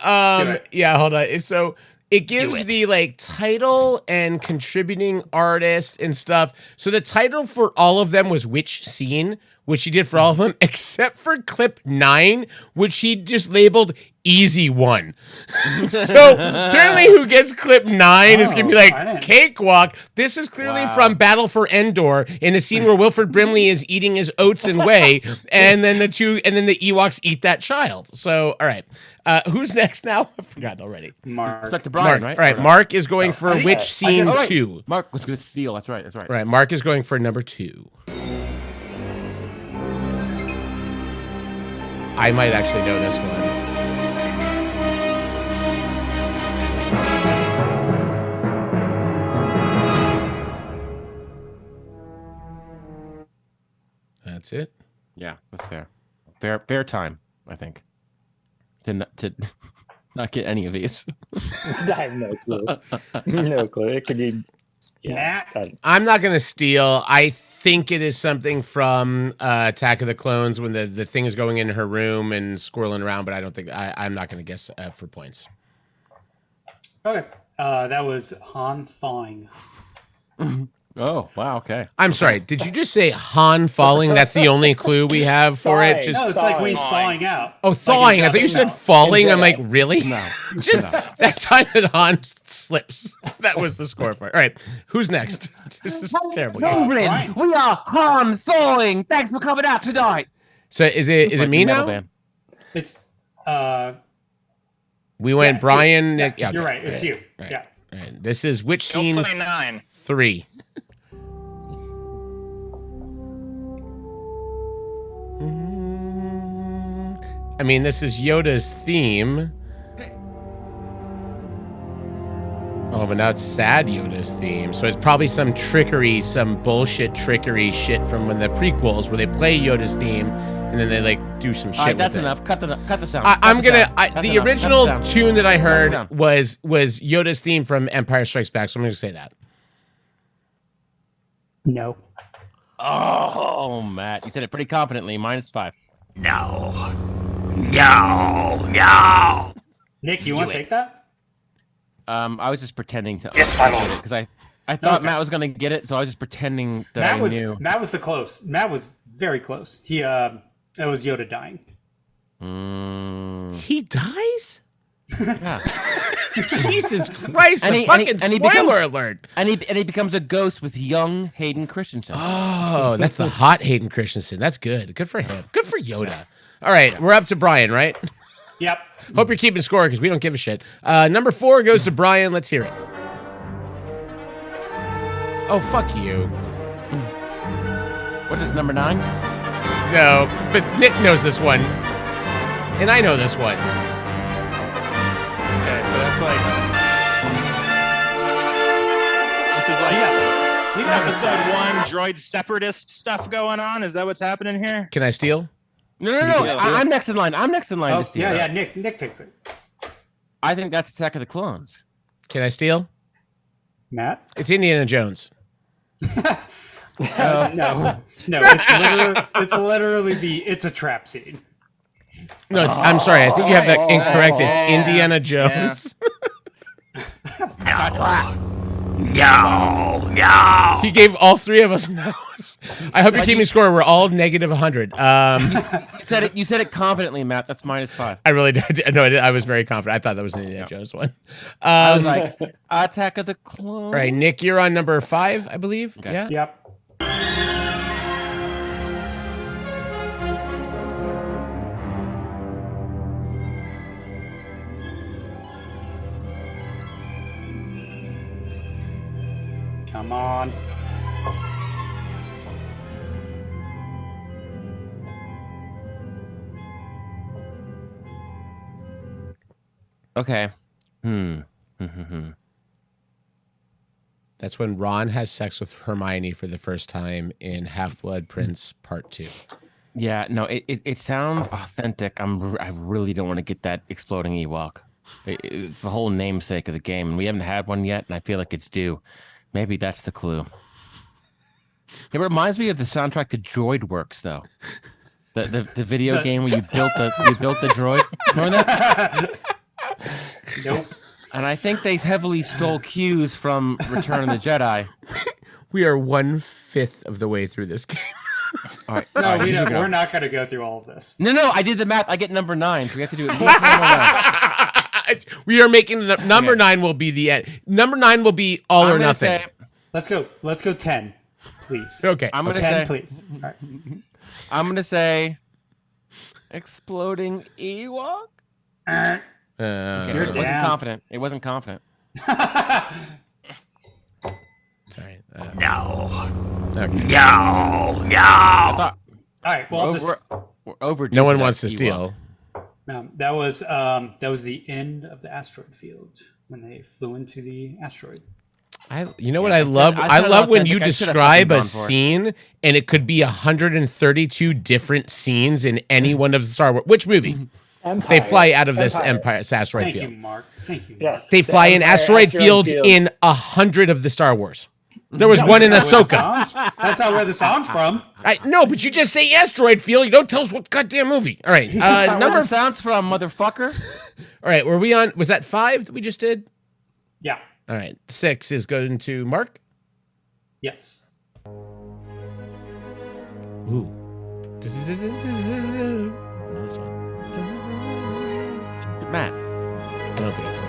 Yeah, hold on. So it gives the like title and contributing artist and stuff. So the title for all of them was which scene, which he did for all of them, except for clip 9, which he just labeled easy one. So apparently who gets clip 9 is gonna be like cakewalk. This is clearly from Battle for Endor in the scene where Wilford Brimley is eating his oats and whey, and then the Ewoks eat that child. So all right. Who's next now? I've forgotten already. Mark. Stuck to Bryan, right? All right, Mark is going for which scene 2? Mark was going to steal. That's right. All right, Mark is going for number 2. I might actually know this one. That's it. Yeah, that's fair. Fair time, I think. To not get any of these. I have no clue. No clue. It could be. Yeah. I'm not going to steal. I think it is something from Attack of the Clones when the thing is going in her room and squirreling around, but I don't think I'm not going to guess for points. Okay. That was Han thawing. Oh, wow, okay. I'm sorry. Did you just say Han falling? That's the only clue we have for it? No, it's like when he's thawing out. Oh, thawing. I thought you said falling. I'm like, really? No. Just that time that Han slips. That was the score for it. All right. Who's next? This is terrible. England, we are Han thawing. Thanks for coming out tonight. So is it me now? Band. It's we went Bryan. Yeah, Nick, yeah, you're okay. right. It's you. Right. Yeah. Right. This is which Don't scene? play 9. 3. I mean, this is Yoda's theme. Oh, but now it's sad Yoda's theme. So it's probably some trickery, some bullshit trickery shit from when the prequels where they play Yoda's theme and then they like do some shit All right, that's with it. enough. Cut the sound. The original tune that I heard was Yoda's theme from Empire Strikes Back. So I'm going to say that. No. Oh, Matt, you said it pretty confidently. -5. No. Nick, you want to take that? I was just pretending to Yes, get it because I thought Matt was going to get it, so I was just pretending that I knew. Matt was the close. Matt was very close. It was Yoda dying. He dies? Yeah. Jesus Christ! And Spoiler becomes, alert! And he becomes a ghost with young Hayden Christensen. Oh, that's the hot Hayden Christensen. That's good. Good for him. Good for Yoda. All right, we're up to Bryan, right? Yep. Hope you're keeping score because we don't give a shit. Number 4 goes to Bryan. Let's hear it. Oh, fuck you. What is this, number 9? No, but Nick knows this one. And I know this one. Okay, so that's like this is like episode 1 droid separatist stuff going on. Is that what's happening here? Can I steal? No. I'm next in line. To steal. Yeah. Nick takes it. I think that's Attack of the Clones. Can I steal? Matt? It's Indiana Jones. No, it's a trap scene. No, I'm sorry. I think you have that incorrect. It's Indiana Jones. No. He gave all three of us no's. I hope you're keeping score. We're all negative 100. You said it confidently, Matt. That's -5. I really did. No, I was very confident. I thought that was an Indiana Jones one. I was like, Attack of the Clones. All right, Nick, you're on number 5, I believe. Okay. Yeah. Yep. Come on. Okay. That's when Ron has sex with Hermione for the first time in Half-Blood Prince Part 2. Yeah, no, it sounds authentic. I really don't want to get that exploding Ewok. It's the whole namesake of the game, and we haven't had one yet, and I feel like it's due. Maybe that's the clue. It reminds me of the soundtrack to Droid Works, though. The video game where you built the droid. Remember that? Nope. And I think they heavily stole cues from Return of the Jedi. We are 1/5 of the way through this game. All right. No, we're not going to go through all of this. No, I did the math. I get number 9, so we have to do it. One more round. We are making number 9 will be the end. Number 9 will be all or nothing. Let's go 10, please. Okay. I'm gonna 10, say, please. All right. I'm gonna say, exploding Ewok. Okay, it wasn't confident. It wasn't confident. Sorry. No. Okay. No. All right. Well, we're overdue. No one wants to steal. No, that was the end of the asteroid field when they flew into the asteroid. You know what I love? I love when you describe a scene and it could be 132 different scenes in any one of the Star Wars. Which movie? Empire. They fly out of this asteroid Thank field. you, Mark. Thank you. Yes. They fly in asteroid fields in 100 of the Star Wars. There was one in Ahsoka. That's not where the song's from. No, but you just say asteroid field. You don't tell us what goddamn movie. All right. Number sounds from motherfucker. All right. Were we on? Was that 5 that we just did? Yeah. All right. 6 is going to Mark. Yes. Ooh. This one. Matt. I don't think I know.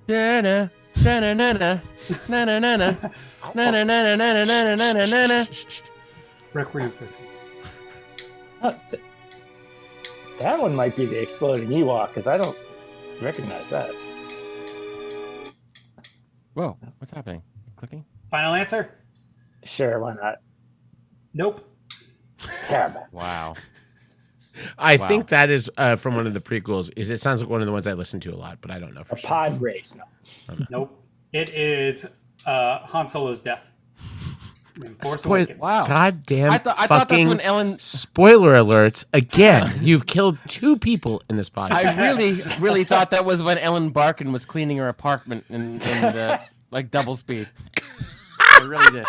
Na-na, na-na-na-na, na-na-na-na, na-na-na-na-na-na-na-na-na. Requiem for That one might be the exploding Ewok because I don't recognize that. Whoa, what's happening? Clicking? Final answer? Sure, why not? Nope. Terrible. Wow. I think that is from one of the prequels. It sounds like one of the ones I listen to a lot, but I don't know for A sure. pod race. No. Nope. It is Han Solo's death. In Force Awakens. Wow. Goddamn I thought that's fucking when Ellen... spoiler alerts. Again, you've killed 2 people in this podcast. I really thought that was when Ellen Barkin was cleaning her apartment in the like double speed. I really did.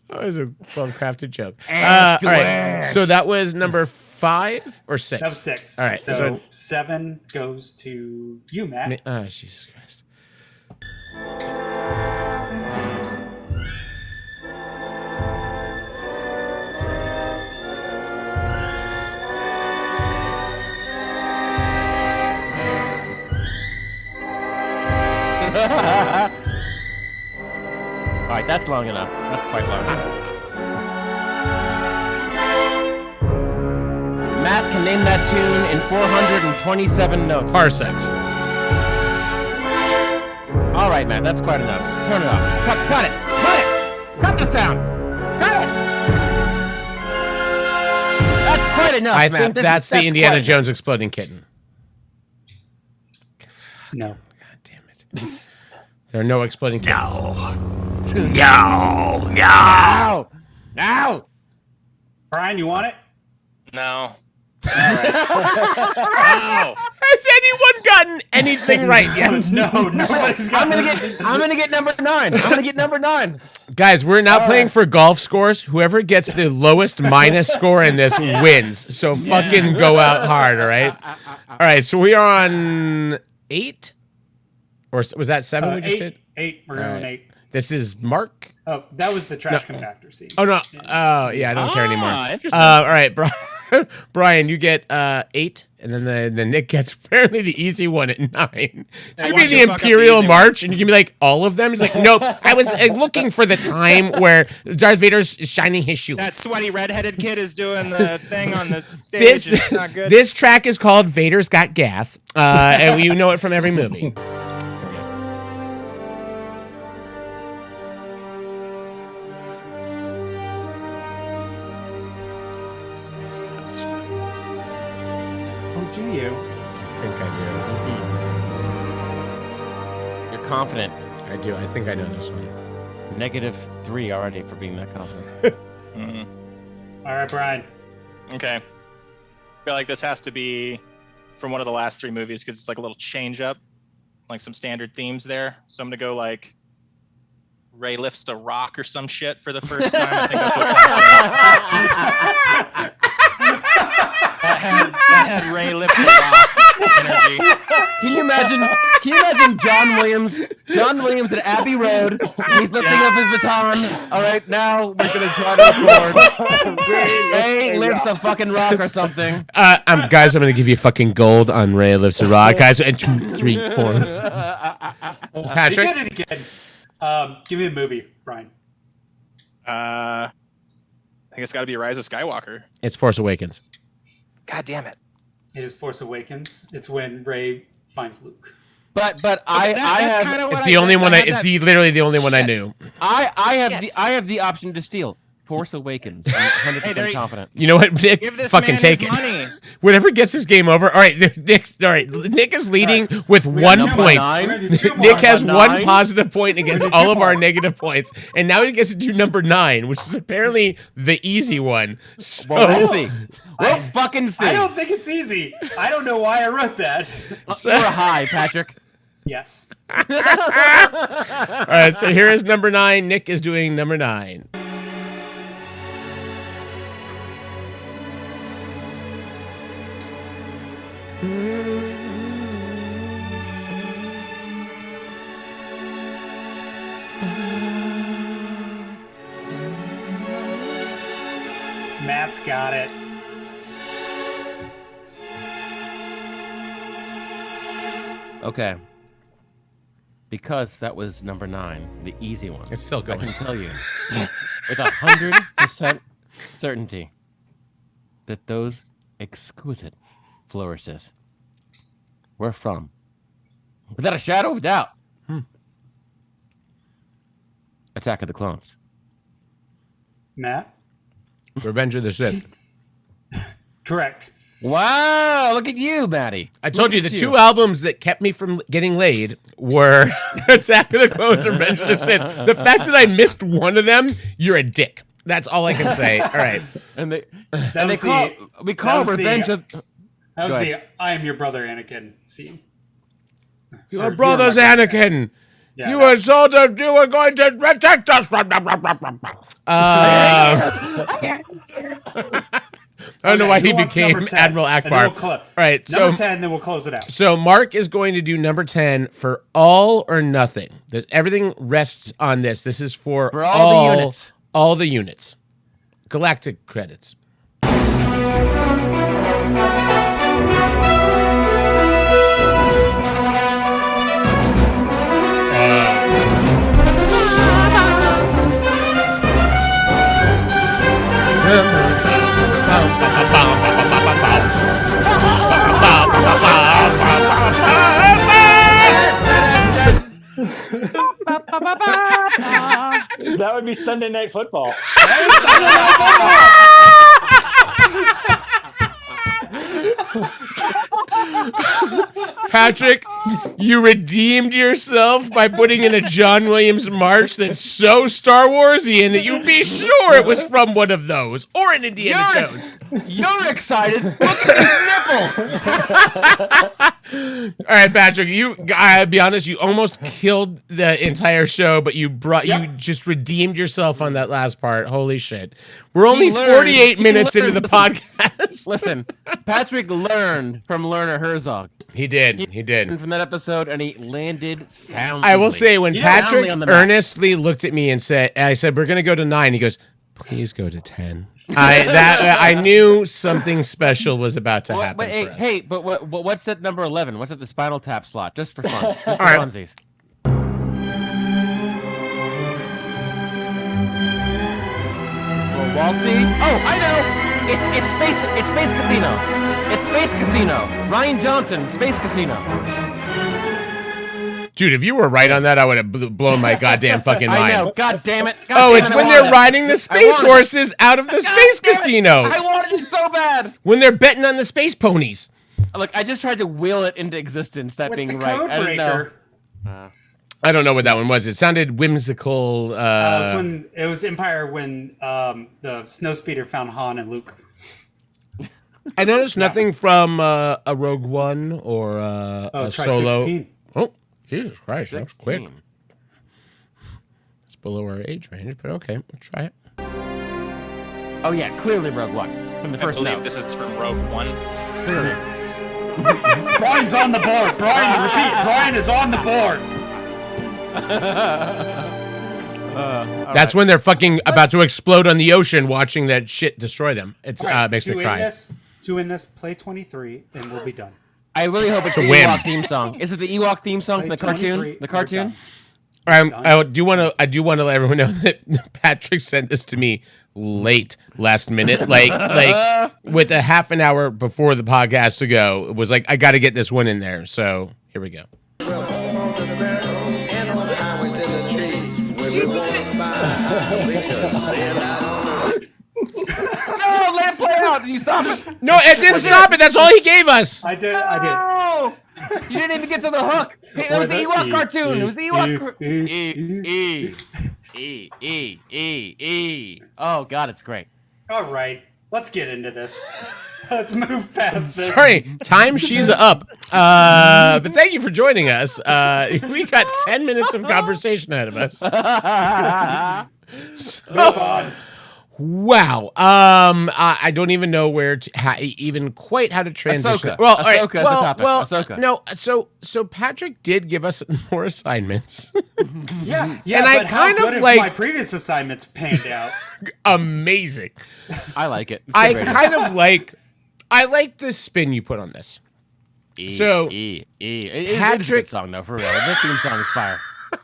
That was a well-crafted joke. All right. So that was number 5 or 6? That was 6. All right. So 7 goes to you, Matt. Oh, Jesus Christ. All right, that's long enough. That's quite long enough. Matt can name that tune in 427 notes. Parsecs. All right, Matt, that's quite enough. Turn it off. Cut it. Cut it. Cut the sound. Cut it. That's quite enough, I Matt. think that's the Indiana Jones exploding kitten. No. God damn it. There are no exploding kittens. No. No. Brian, you want it? No. All right. No. Has anyone gotten anything right yet? No, nobody's got I'm gonna get number 9. I'm gonna get number 9. Guys, we're not playing for golf scores. Whoever gets the lowest minus score in this wins. So fucking go out hard, all right? All right, so we are on 8? Or was that 7 we just did? 8. We're on 8. This is Mark. Oh, that was the trash compactor scene. Oh, no. Oh, yeah, I don't care anymore. Interesting. All right, Brian, you get 8, and then the Nick gets apparently the easy one at 9. It's going to be the Imperial March, and you can be like, all of them? He's like, nope, I was looking for the time where Darth Vader's shining his shoes. That sweaty redheaded kid is doing the thing on the stage. It's not good. This track is called Vader's Got Gas, and you know it from every movie. Do you? I think I do. You're confident. I do. I think I know this one. -3 already for being that confident. All right, Brian. Okay. I feel like this has to be from one of the last 3 movies because it's like a little change up, like some standard themes there. So I'm gonna go like Rey lifts a rock or some shit for the first time. I think that's what's happening. That had Rey lifts a rock energy. Can you imagine John Williams at Abbey Road? He's lifting up his baton. All right, now we're gonna try to record. Rey lifts a fucking rock or something. Guys, I'm gonna give you fucking gold on Rey lifts a rock. Guys, and 2, 3, 4. Patrick, You did it again. Give me the movie, Brian. I think it's got to be Rise of Skywalker. It's Force Awakens. God damn it! It is Force Awakens. It's when Rey finds Luke. But I have. It's the only one. It's literally the only one I knew. I have the option to steal. Force Awakens. I'm 100% confident. You know what, Nick? Fucking take it. Money. Whatever gets this game over. All right, Nick is leading with 1 point. Nick has 1 positive point against all of our negative points, and now he gets to do number 9, which is apparently the easy one. So, we'll see. We'll fucking see. I don't think it's easy. I don't know why I wrote that. You're a high, Patrick. Yes. All right, so here is number 9. Nick is doing number 9. Matt's got it. Okay. Because that was number 9, the easy one. It's still going. I can tell you with 100% certainty that those exquisite flourishes were from, without a shadow of doubt, Attack of the Clones. Matt? Revenge of the Sith. Correct. Wow, look at you, Maddie. I told you the 2 albums that kept me from getting laid were Attack of the Clones and Revenge of the Sith. The fact that I missed one of them, you're a dick. That's all I can say. All right. We call Revenge of... That was the I am your brother, Anakin scene. Your brother's Anakin. Yeah, you were told that you were going to protect us. I don't know why he became Admiral Akbar. All right, so number 10, then we'll close it out. So Mark is going to do number 10 for all or nothing. Everything rests on this. This is for all the units. All the units. Galactic credits. That would be Sunday Night Football. Patrick, you redeemed yourself by putting in a John Williams march that's so Star Warsy and that you'd be sure it was from one of those or an Indiana Jones. You're excited. Look at his nipple. All right, Patrick, I'll be honest, you almost killed the entire show, but you just redeemed yourself on that last part. Holy shit. We're only 48 minutes into the podcast. Listen, Patrick learned from Lerner Herzog. He did. From that episode, and he landed soundly. I will say, when Patrick earnestly looked at me and I said, we're going to go to 9, he goes, please go to 10. I knew something special was about to happen. But hey, but what's at number 11? What's at the Spinal Tap slot? Just for fun. Just for right. funsies. Waltzy? Oh, I know! It's Space Casino. It's Space Casino. Ryan Johnson, Space Casino. Dude, if you were right on that, I would have blown my goddamn fucking mind. I know. God damn it. It's when they're riding the space horses out of the Space Casino. I wanted it so bad. When they're betting on the space ponies. Look, I just tried to will it into existence, that With being the right. code I didn't know. I don't know what that one was. It sounded whimsical. It was Empire when the snowspeeder found Han and Luke. I noticed nothing from a Rogue One or a Solo. 16. Oh, Jesus Christ, that was quick. It's below our age range, but okay, we'll try it. Oh yeah, clearly Rogue One from the first I believe note. this is from Rogue One. Clearly. Brian's on the board. Brian is on the board. That's when they're fucking about to explode on the ocean, watching that shit destroy them. It makes me cry. To win this, play 23, and we'll be done. I really hope it's the Ewok theme song. Is it the Ewok theme song from the cartoon? The cartoon? I do want to let everyone know that Patrick sent this to me late last minute, like with a half an hour before the podcast to go. It was like, I got to get this one in there. So here we go. No, let it play out. Did you stop it? No, it didn't stop it. That's all he gave us. I did. You didn't even get to the hook. It was the Ewok cartoon. It was the Ewok. Oh God, it's great. All right, let's get into this. Let's move past this. Sorry, time she's up. But thank you for joining us. We got 10 minutes of conversation ahead of us. Move on. Wow. I don't even know where to how to transition. Ahsoka. Well, all right. Ahsoka is the topic. Ahsoka. No. So Patrick did give us more assignments. Yeah. And I kind of like my liked previous assignments panned out. Amazing. I like it. I kind of like the spin you put on this. So It is a Patrick good song though, for real. The theme song is fire.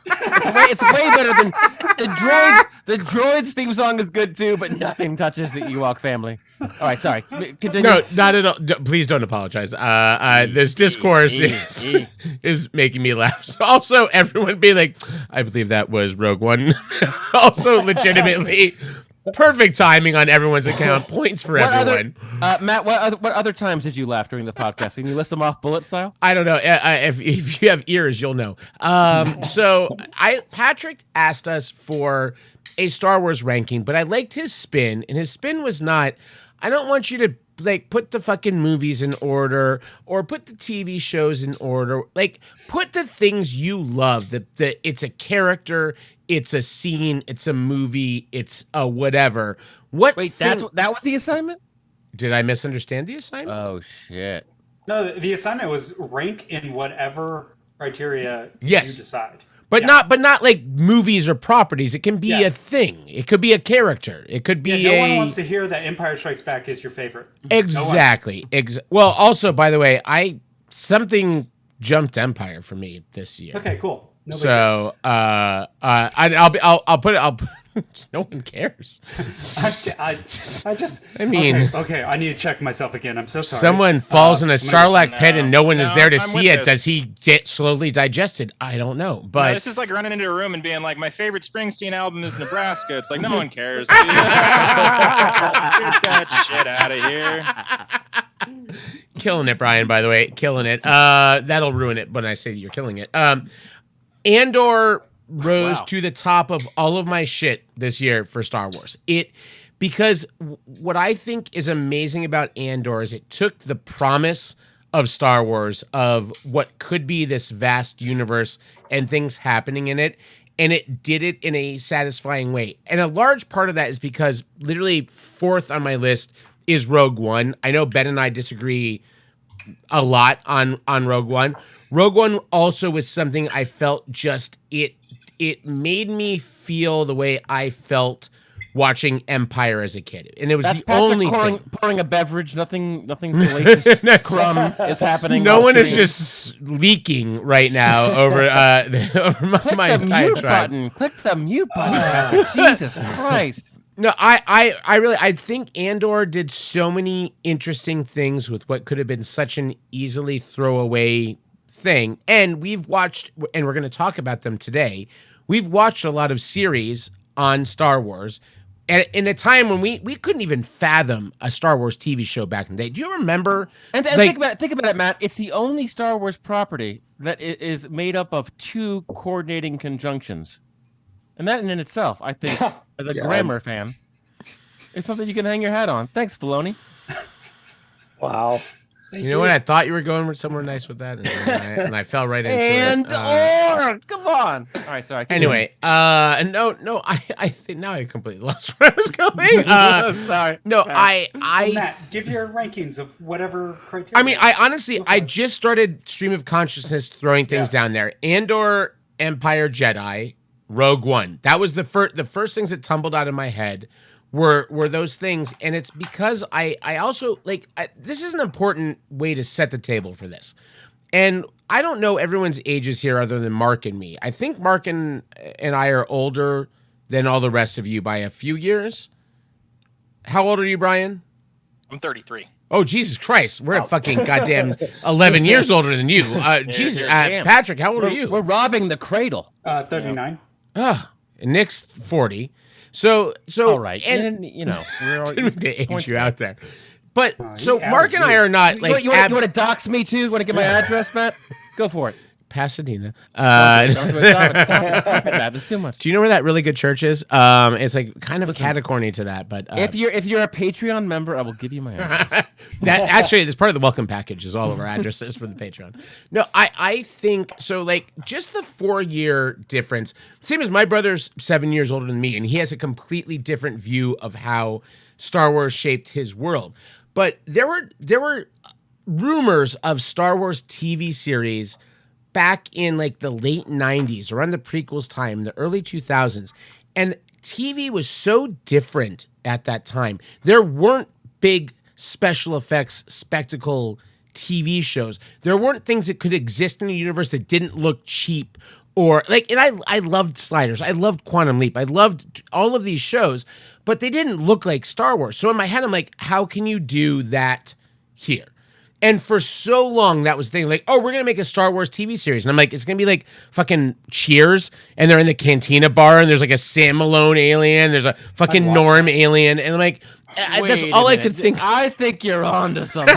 It's way better than the droids. The droids theme song is good too, but nothing touches the Ewok family. All right, sorry. Continue. No, not at all. Please don't apologize. This discourse is making me laugh. So also, everyone be like, I believe that was Rogue One. Also, legitimately, perfect timing on everyone's account. Points for everyone. Matt, what other times did you laugh during the podcast? Can you list them off bullet style? I don't know. If you have ears, you'll know. So Patrick asked us for a Star Wars ranking, but I liked his spin, and his spin was not, I don't want you to like put the fucking movies in order or put the TV shows in order. Like put the things you love. That it's a character, it's a scene, it's a movie, it's a whatever. Wait, that was the assignment? Did I misunderstand the assignment? Oh shit. No, the assignment was rank in whatever criteria you decide. But not like movies or properties. It can be a thing. It could be a character. It could be no one wants to hear that Empire Strikes Back is your favorite. Exactly. Well, also, by the way, something jumped Empire for me this year. Okay, cool. So I'll put it. No one cares. I mean, okay. I need to check myself again. I'm so sorry. Someone falls in a Sarlacc pit and no one is there to see it. Does he get slowly digested? I don't know. But this is like running into a room and being like, my favorite Springsteen album is Nebraska. It's like, no one cares. Get that shit out of here. Killing it, Brian, by the way. Killing it. That'll ruin it when I say you're killing it. Andor rose to the top of all of my shit this year for Star Wars. Because what I think is amazing about Andor is it took the promise of Star Wars, of what could be this vast universe and things happening in it, and it did it in a satisfying way. And a large part of that is because literally fourth on my list is Rogue One. I know Ben and I disagree a lot on Rogue One. Rogue One also was something I felt just it made me feel the way I felt watching Empire as a kid, and it was the only thing. Pouring a beverage, nothing salacious crumb is happening. No one is just leaking right now over over my entire tribe. Click the mute button. Jesus Christ. No, I think Andor did so many interesting things with what could have been such an easily throwaway thing. And we've watched, and we're going to talk about them today. We've watched a lot of series on Star Wars, and in a time when we couldn't even fathom a Star Wars TV show back in the day. Do you remember? And think about it, Matt. It's the only Star Wars property that is made up of two coordinating conjunctions. And that in itself, I think, as a grammar fan, is something you can hang your hat on. Thanks, Filoni. Wow. You know what? I thought you were going somewhere nice with that, and I fell right into it. Come on. All right, sorry. Anyway, no, I think now I completely lost where I was going. Sorry. No, Matt, give your rankings of whatever criteria. I mean, I honestly, I just started Stream of Consciousness throwing things down there. Andor, Empire, Jedi, Rogue One. That was the first things that tumbled out of my head. Were those things, and it's because I also this is an important way to set the table for this, and I don't know everyone's ages here other than Mark and me. I think Mark and I are older than all the rest of you by a few years. How old are you, Brian? I'm 33. Oh, Jesus Christ, we're a fucking goddamn 11 years older than you. Jesus, Patrick, how old are you? We're robbing the cradle. 39. And Nick's 40. So all right, and we're didn't to age you out there, but so Mark and I are not like. You want to dox me too? You want to get my address, Matt? Go for it. Pasadena. Stop it, Matt. There's too much. Do you know where that really good church is? It's like kind of catacorny to that, but if you're a Patreon member, I will give you my address. That actually is part of the welcome package. Is all of our addresses for the Patreon. No, I think so. Like just the 4-year difference. Same as my brother's 7 years older than me, and he has a completely different view of how Star Wars shaped his world. But there were rumors of Star Wars TV series back in like the late 90s, around the prequels time, the early 2000s. And TV was so different at that time. There weren't big special effects, spectacle TV shows. There weren't things that could exist in a universe that didn't look cheap or like, and I loved Sliders. I loved Quantum Leap. I loved all of these shows, but they didn't look like Star Wars. So in my head, I'm like, how can you do that here? And for so long, that was the thing. Like, oh, we're going to make a Star Wars TV series. And I'm like, it's going to be like fucking Cheers. And they're in the Cantina bar. And there's like a Sam Malone alien. There's a fucking Norm alien. And I'm like, that's all I could think. I think you're on to something.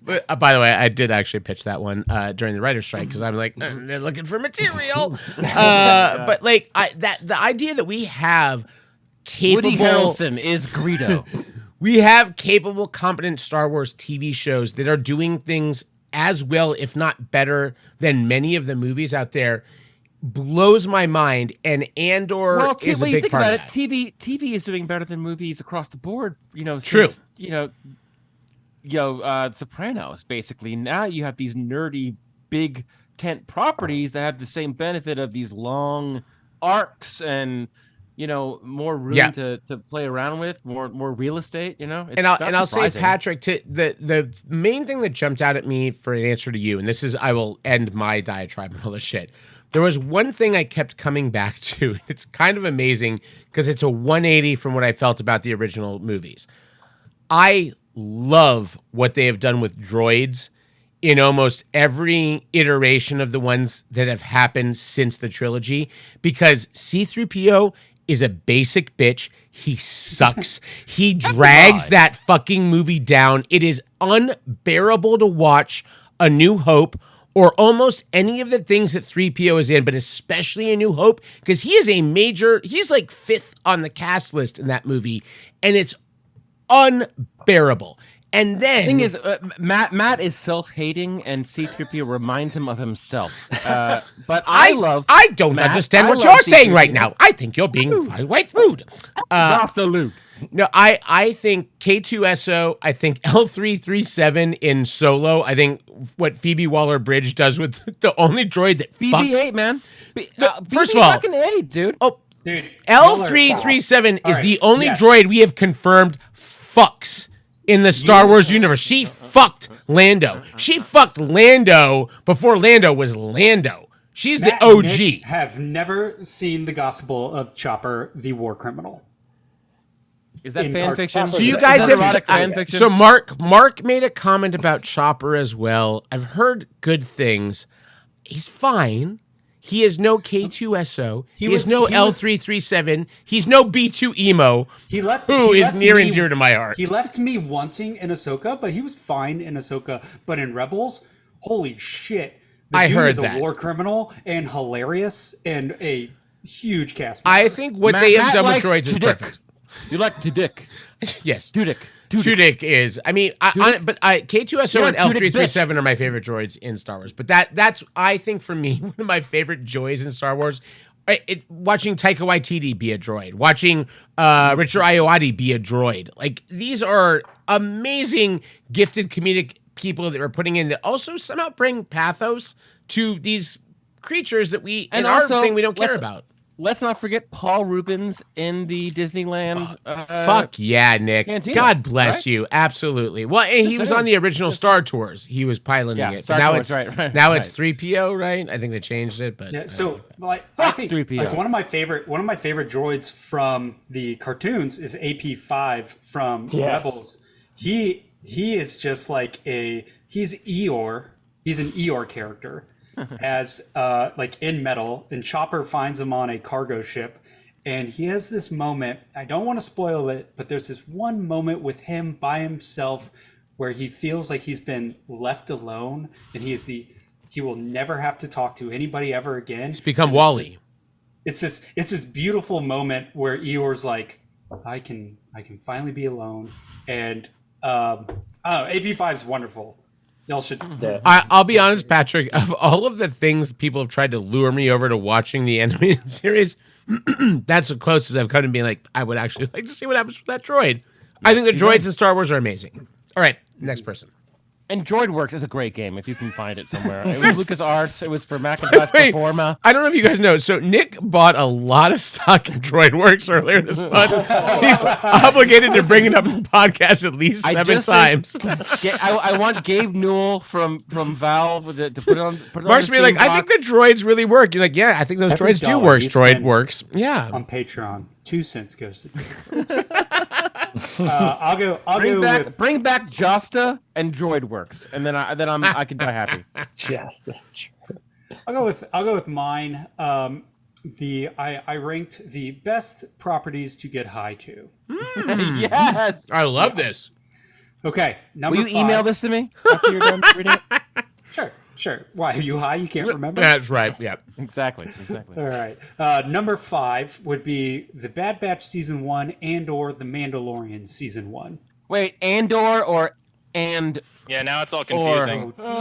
But, by the way, I did actually pitch that one during the writer's strike because I'm like, they're looking for material. But like the idea that we have capable... Woody Harrelson is Greedo. We have capable, competent Star Wars TV shows that are doing things as well, if not better, than many of the movies out there. Blows my mind, and Andor is a big part of that. TV is doing better than movies across the board. True. Sopranos. Basically, now you have these nerdy big tent properties that have the same benefit of these long arcs and. More room to play around with, more real estate. I'll say, Patrick, to the main thing that jumped out at me for an answer to you, and this is I will end my diatribe on all this shit. There was one thing I kept coming back to. It's kind of amazing because it's a 180 from what I felt about the original movies. I love what they have done with droids in almost every iteration of the ones that have happened since the trilogy, because C-3PO is a basic bitch. He sucks. He drags that fucking movie down. It is unbearable to watch A New Hope or almost any of the things that 3PO is in, but especially A New Hope, because he's like 5th on the cast list in that movie, and it's unbearable. And then the thing is, Matt is self-hating, and C-3PO reminds him of himself. But I don't understand what you're saying right now. I think you're being white rude. Absolute. No, I think K2SO, I think L337 in Solo, I think what Phoebe Waller-Bridge does with the only droid that fucks. BB-8, man. First of all, fucking 8, dude. Oh, Dude, L337 is the only droid we have confirmed fucks in the Star Wars universe. She fucked Lando. She fucked Lando before Lando was Lando. She's the OG. Nick have never seen the Gospel of Chopper, the war criminal. Is that fan fiction? So you guys have so Mark made a comment about Chopper as well. I've heard good things. He's fine. He is no K2SO. He is no L337. He's no B2 emo. Who is near and dear to my heart. He left me wanting in Ahsoka, but he was fine in Ahsoka. But in Rebels, holy shit. The dude is a war criminal and hilarious and a huge cast member. I think what they have done with droids is perfect. You like Tudyk. Yes. Tudyk. Tudyk is. I mean, K2SO and L337 are my favorite droids in Star Wars. But that's, I think, for me, one of my favorite joys in Star Wars. Watching Taika Waititi be a droid. Watching Richard Ayoade be a droid. Like, these are amazing, gifted comedic people that we're putting in that also somehow bring pathos to these creatures that we, in our thing, we don't care about. Let's not forget Paul Rubens in the Disneyland. Fuck yeah, Nick. Cantina, God bless you. Absolutely. Well, and he was on the original Star Tours. He was piloting it. But now it's 3PO, right? I think they changed it, but I think 3PO. Like one of my favorite droids from the cartoons is AP5 from Rebels. He is just like he's Eeyore. He's an Eeyore character. As like in Metal, and Chopper finds him on a cargo ship, and he has this moment. I don't want to spoil it, but there's this one moment with him by himself where he feels like he's been left alone, and he will never have to talk to anybody ever again. He's become Wall-E. It's this beautiful moment where Eeyore's like, I can finally be alone, and AP5 is wonderful. Y'all should. I'll be honest, Patrick. Of all of the things people have tried to lure me over to watching the animated series, that's the closest I've come to being like, I would actually like to see what happens with that droid. I think the droids in Star Wars are amazing. All right, next person. And DroidWorks is a great game if you can find it somewhere. It was LucasArts. It was for Macintosh Performa. I don't know if you guys know. So Nick bought a lot of stock in DroidWorks earlier this month. He's obligated to bring it up in the podcast at least 7 times. I want Gabe Newell from Valve to put it on. Mark's be like, I think the droids really work. You're like, yeah, I think those droids do work. DroidWorks. Yeah. On Patreon, 2 cents goes to DroidWorks. Bring back Josta and DroidWorks, and then I can die happy. Josta. I'll go with mine. I ranked the best properties to get high to. Yes, I love this. Okay, will you email this to me after you're done reading it? Sure. Why, are you high? You can't remember? That's right. Yeah. Exactly. All right. Number 5 would be The Bad Batch Season 1 and/or The Mandalorian Season 1. Wait, Andor or and? Yeah, now it's all confusing. I'm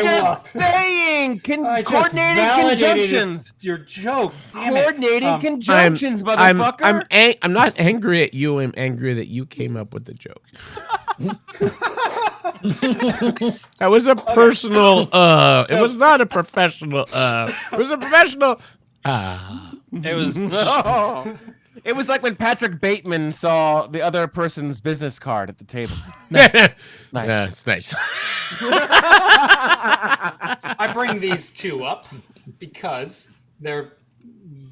just saying. Coordinating conjunctions. Your joke. Coordinating conjunctions, motherfucker. I'm not angry at you. I'm angry that you came up with the joke. That was a personal. It was not a professional. It was a professional. It was. It was like when Patrick Bateman saw the other person's business card at the table. Nice. It's nice. I bring these two up because they're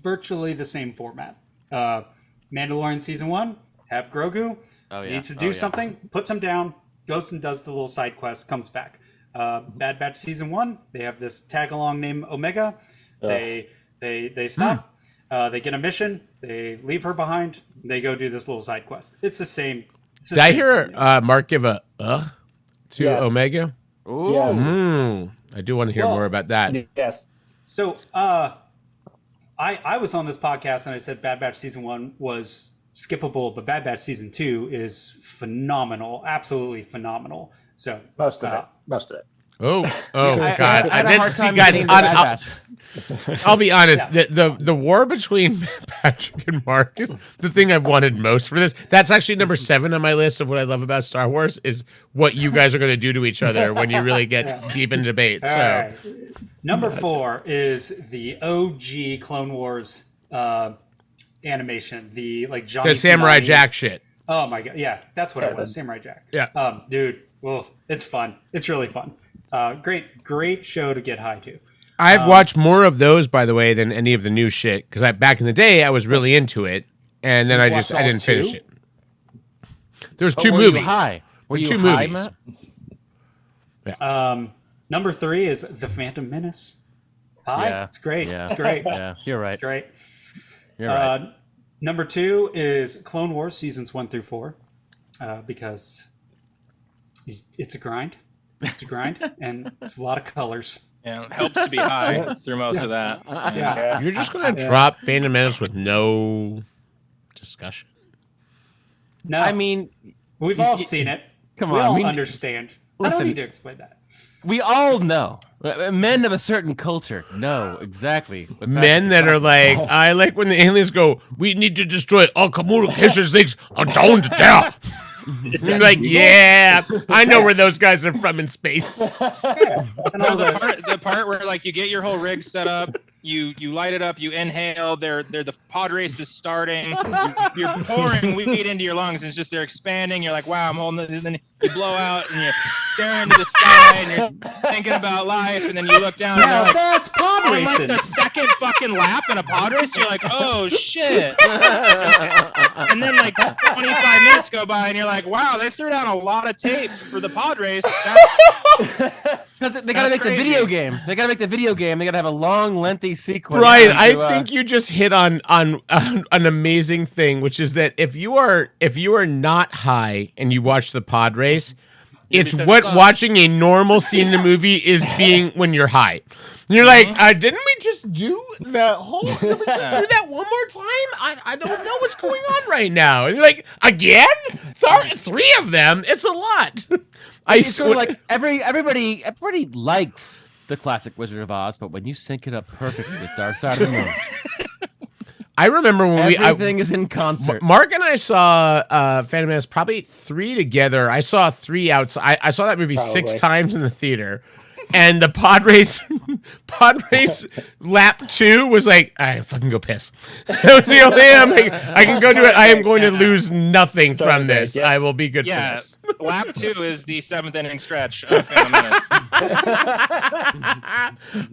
virtually the same format. Mandalorian Season 1, have Grogu, needs to do something, puts him down, goes and does the little side quest, comes back. Bad Batch Season 1, they have this tag-along named Omega. They stop. They get a mission. They leave her behind. They go do this little side quest. It's the same. Did I hear Mark give a to Omega? Ooh. Yes. I do want to hear more about that. Yes. So I was on this podcast and I said Bad Batch season 1 was skippable, but Bad Batch season 2 is phenomenal, absolutely phenomenal. So most of it. Oh God! I didn't see, guys. I'll be honest. The war between Patrick and Mark is the thing I've wanted most for this. That's actually number 7 on my list of what I love about Star Wars is what you guys are going to do to each other when you really get deep in debate. Right. Number 4 is the OG Clone Wars animation, the Johnny the Samurai Tsunami. Jack shit. Oh my God! Yeah, that's what it was. Samurai Jack. Yeah. Dude. Well, it's fun. It's really fun. Great show to get high to. I've watched more of those, by the way, than any of the new shit. Because back in the day, I was really into it, and then I didn't finish it. There's 2 movies. Were you 2 high, movies. Matt? Yeah. Number 3 is The Phantom Menace. Hi, it's great. Yeah. It's great. Yeah, you're right. It's great. You're right. Number 2 is Clone Wars seasons 1 through 4, because it's a grind. It's a grind, and it's a lot of colors. Yeah, it helps to be high through most of that. Yeah. You're just going to drop Phantom Menace with no discussion? No. I mean, we've all seen it. Come we on. all understand. I Listen, don't need to explain that. We all know. Men of a certain culture know exactly. What Men that are like, I like when the aliens go, we need to destroy all communication links are down to death. You're like, yeah, I know where those guys are from in space. No, the part where you get your whole rig set up, you light it up, you inhale, the pod race is starting, you're pouring weed into your lungs, and it's just they're expanding. You're like, wow, I'm holding it. And then you blow out and you stare into the sky and you're thinking about life, and then you look down and you're like, that's pod racing. The second fucking lap in a pod race, you're like, oh shit. And then 25 minutes go by and you're like, wow, they threw down a lot of tape for the pod race. Because they gotta make the video game. They gotta make the video game. They gotta have a long, lengthy sequence. Right. I think you just hit on an amazing thing, which is that if you are not high and you watch the pod race, it's what watching a normal scene in a movie is being when you're high. You're like, didn't we just do the whole? Did we just do that one more time? I don't know what's going on right now. And you're like, again? 3 of them? It's a lot. It's sort of like everybody likes the classic Wizard of Oz, but when you sync it up perfectly with Dark Side of the Moon, I remember when everything is in concert. Mark and I saw Phantom Menace probably 3 together. I saw 3 outside. I saw that movie 6 times in the theater. And the pod race lap 2 was like, I fucking go piss. That was the only thing I'm like, I can go do it. I am going to lose nothing from this. I will be good for this. Lap 2 is the 7th inning stretch of Phantom Menace.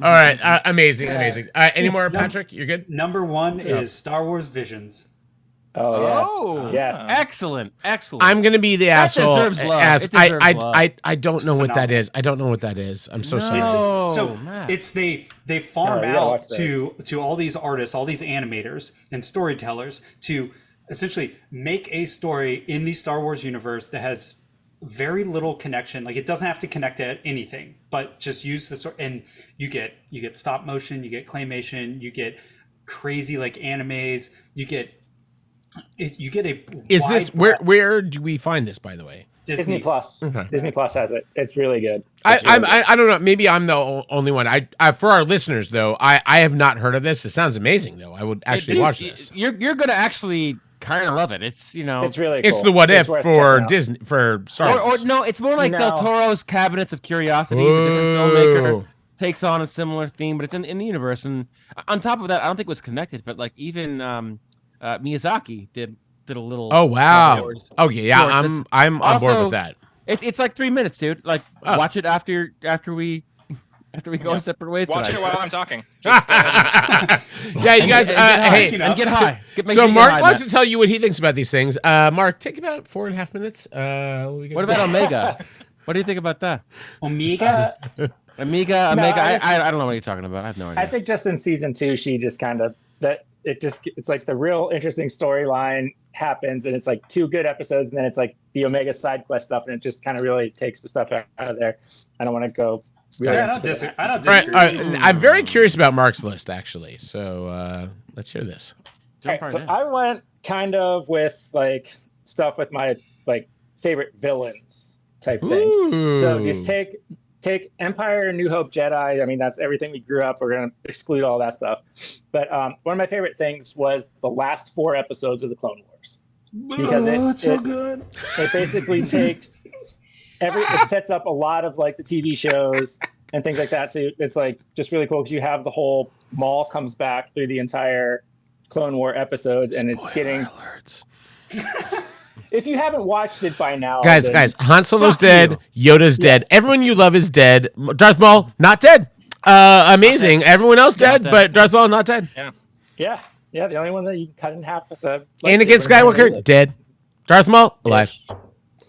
All right. Amazing. Any more, Patrick? You're good? Number 1 is Star Wars Visions. Oh, yeah. Yes. Excellent. I'm gonna be the asshole. Deserves love. I don't know what that is. I don't know what that is. I'm so sorry. It's they farm out to all these artists, all these animators and storytellers to essentially make a story in the Star Wars universe that has very little connection. Like, it doesn't have to connect to anything, but just use the story. And you get stop motion, you get claymation, you get crazy animes, you get a. Is this where do we find this, by the way? Disney Plus. Okay. Disney Plus has it. It's really good. I don't know. Maybe I'm the only one. I for our listeners though, I have not heard of this. It sounds amazing though. I would actually watch this. You're gonna actually kind of love it. It's it's really cool. It's the what if for Disney for Star Wars. Or no, it's more like Del Toro's Cabinets of Curiosities. A different filmmaker takes on a similar theme, but it's in the universe. And on top of that, I don't think it was connected, but even Miyazaki did a little. Oh wow! Okay, yeah, I'm on board with that. It's like 3 minutes, dude. Watch it after we go in separate ways. Watch it while I'm talking. Yeah, you guys. Hey, and get high. So Mark wants to tell you what he thinks about these things. Mark, take about 4.5 minutes. What about Omega? What do you think about that? Omega. Amiga. No, I don't know what you're talking about. I have no idea. I think just in season 2, she just kind of it's like the real interesting storyline happens, and it's like 2 good episodes, and then it's like the Omega side quest stuff, and it just kind of really takes the stuff out of there. I don't want to go. Really I don't disagree. All right. I'm very curious about Mark's list, actually. So let's hear this. So I went kind of with like stuff with my like favorite villains type thing. Ooh. So just take Empire and New Hope Jedi. I mean, that's everything we grew up. We're going to exclude all that stuff. But one of my favorite things was the last 4 episodes of the Clone Wars. Because it's so good. It basically takes it sets up a lot of like the TV shows and things like that. So it's like just really cool because you have the whole Maul comes back through the entire Clone War episodes, and it's getting alerts. If you haven't watched it by now, guys, Han Solo's dead, Yoda's dead, everyone you love is dead. Darth Maul not dead. Amazing. Everyone else dead, but Darth Maul not dead. Yeah. The only one that you cut in half with the Anakin Skywalker dead. Darth Maul alive.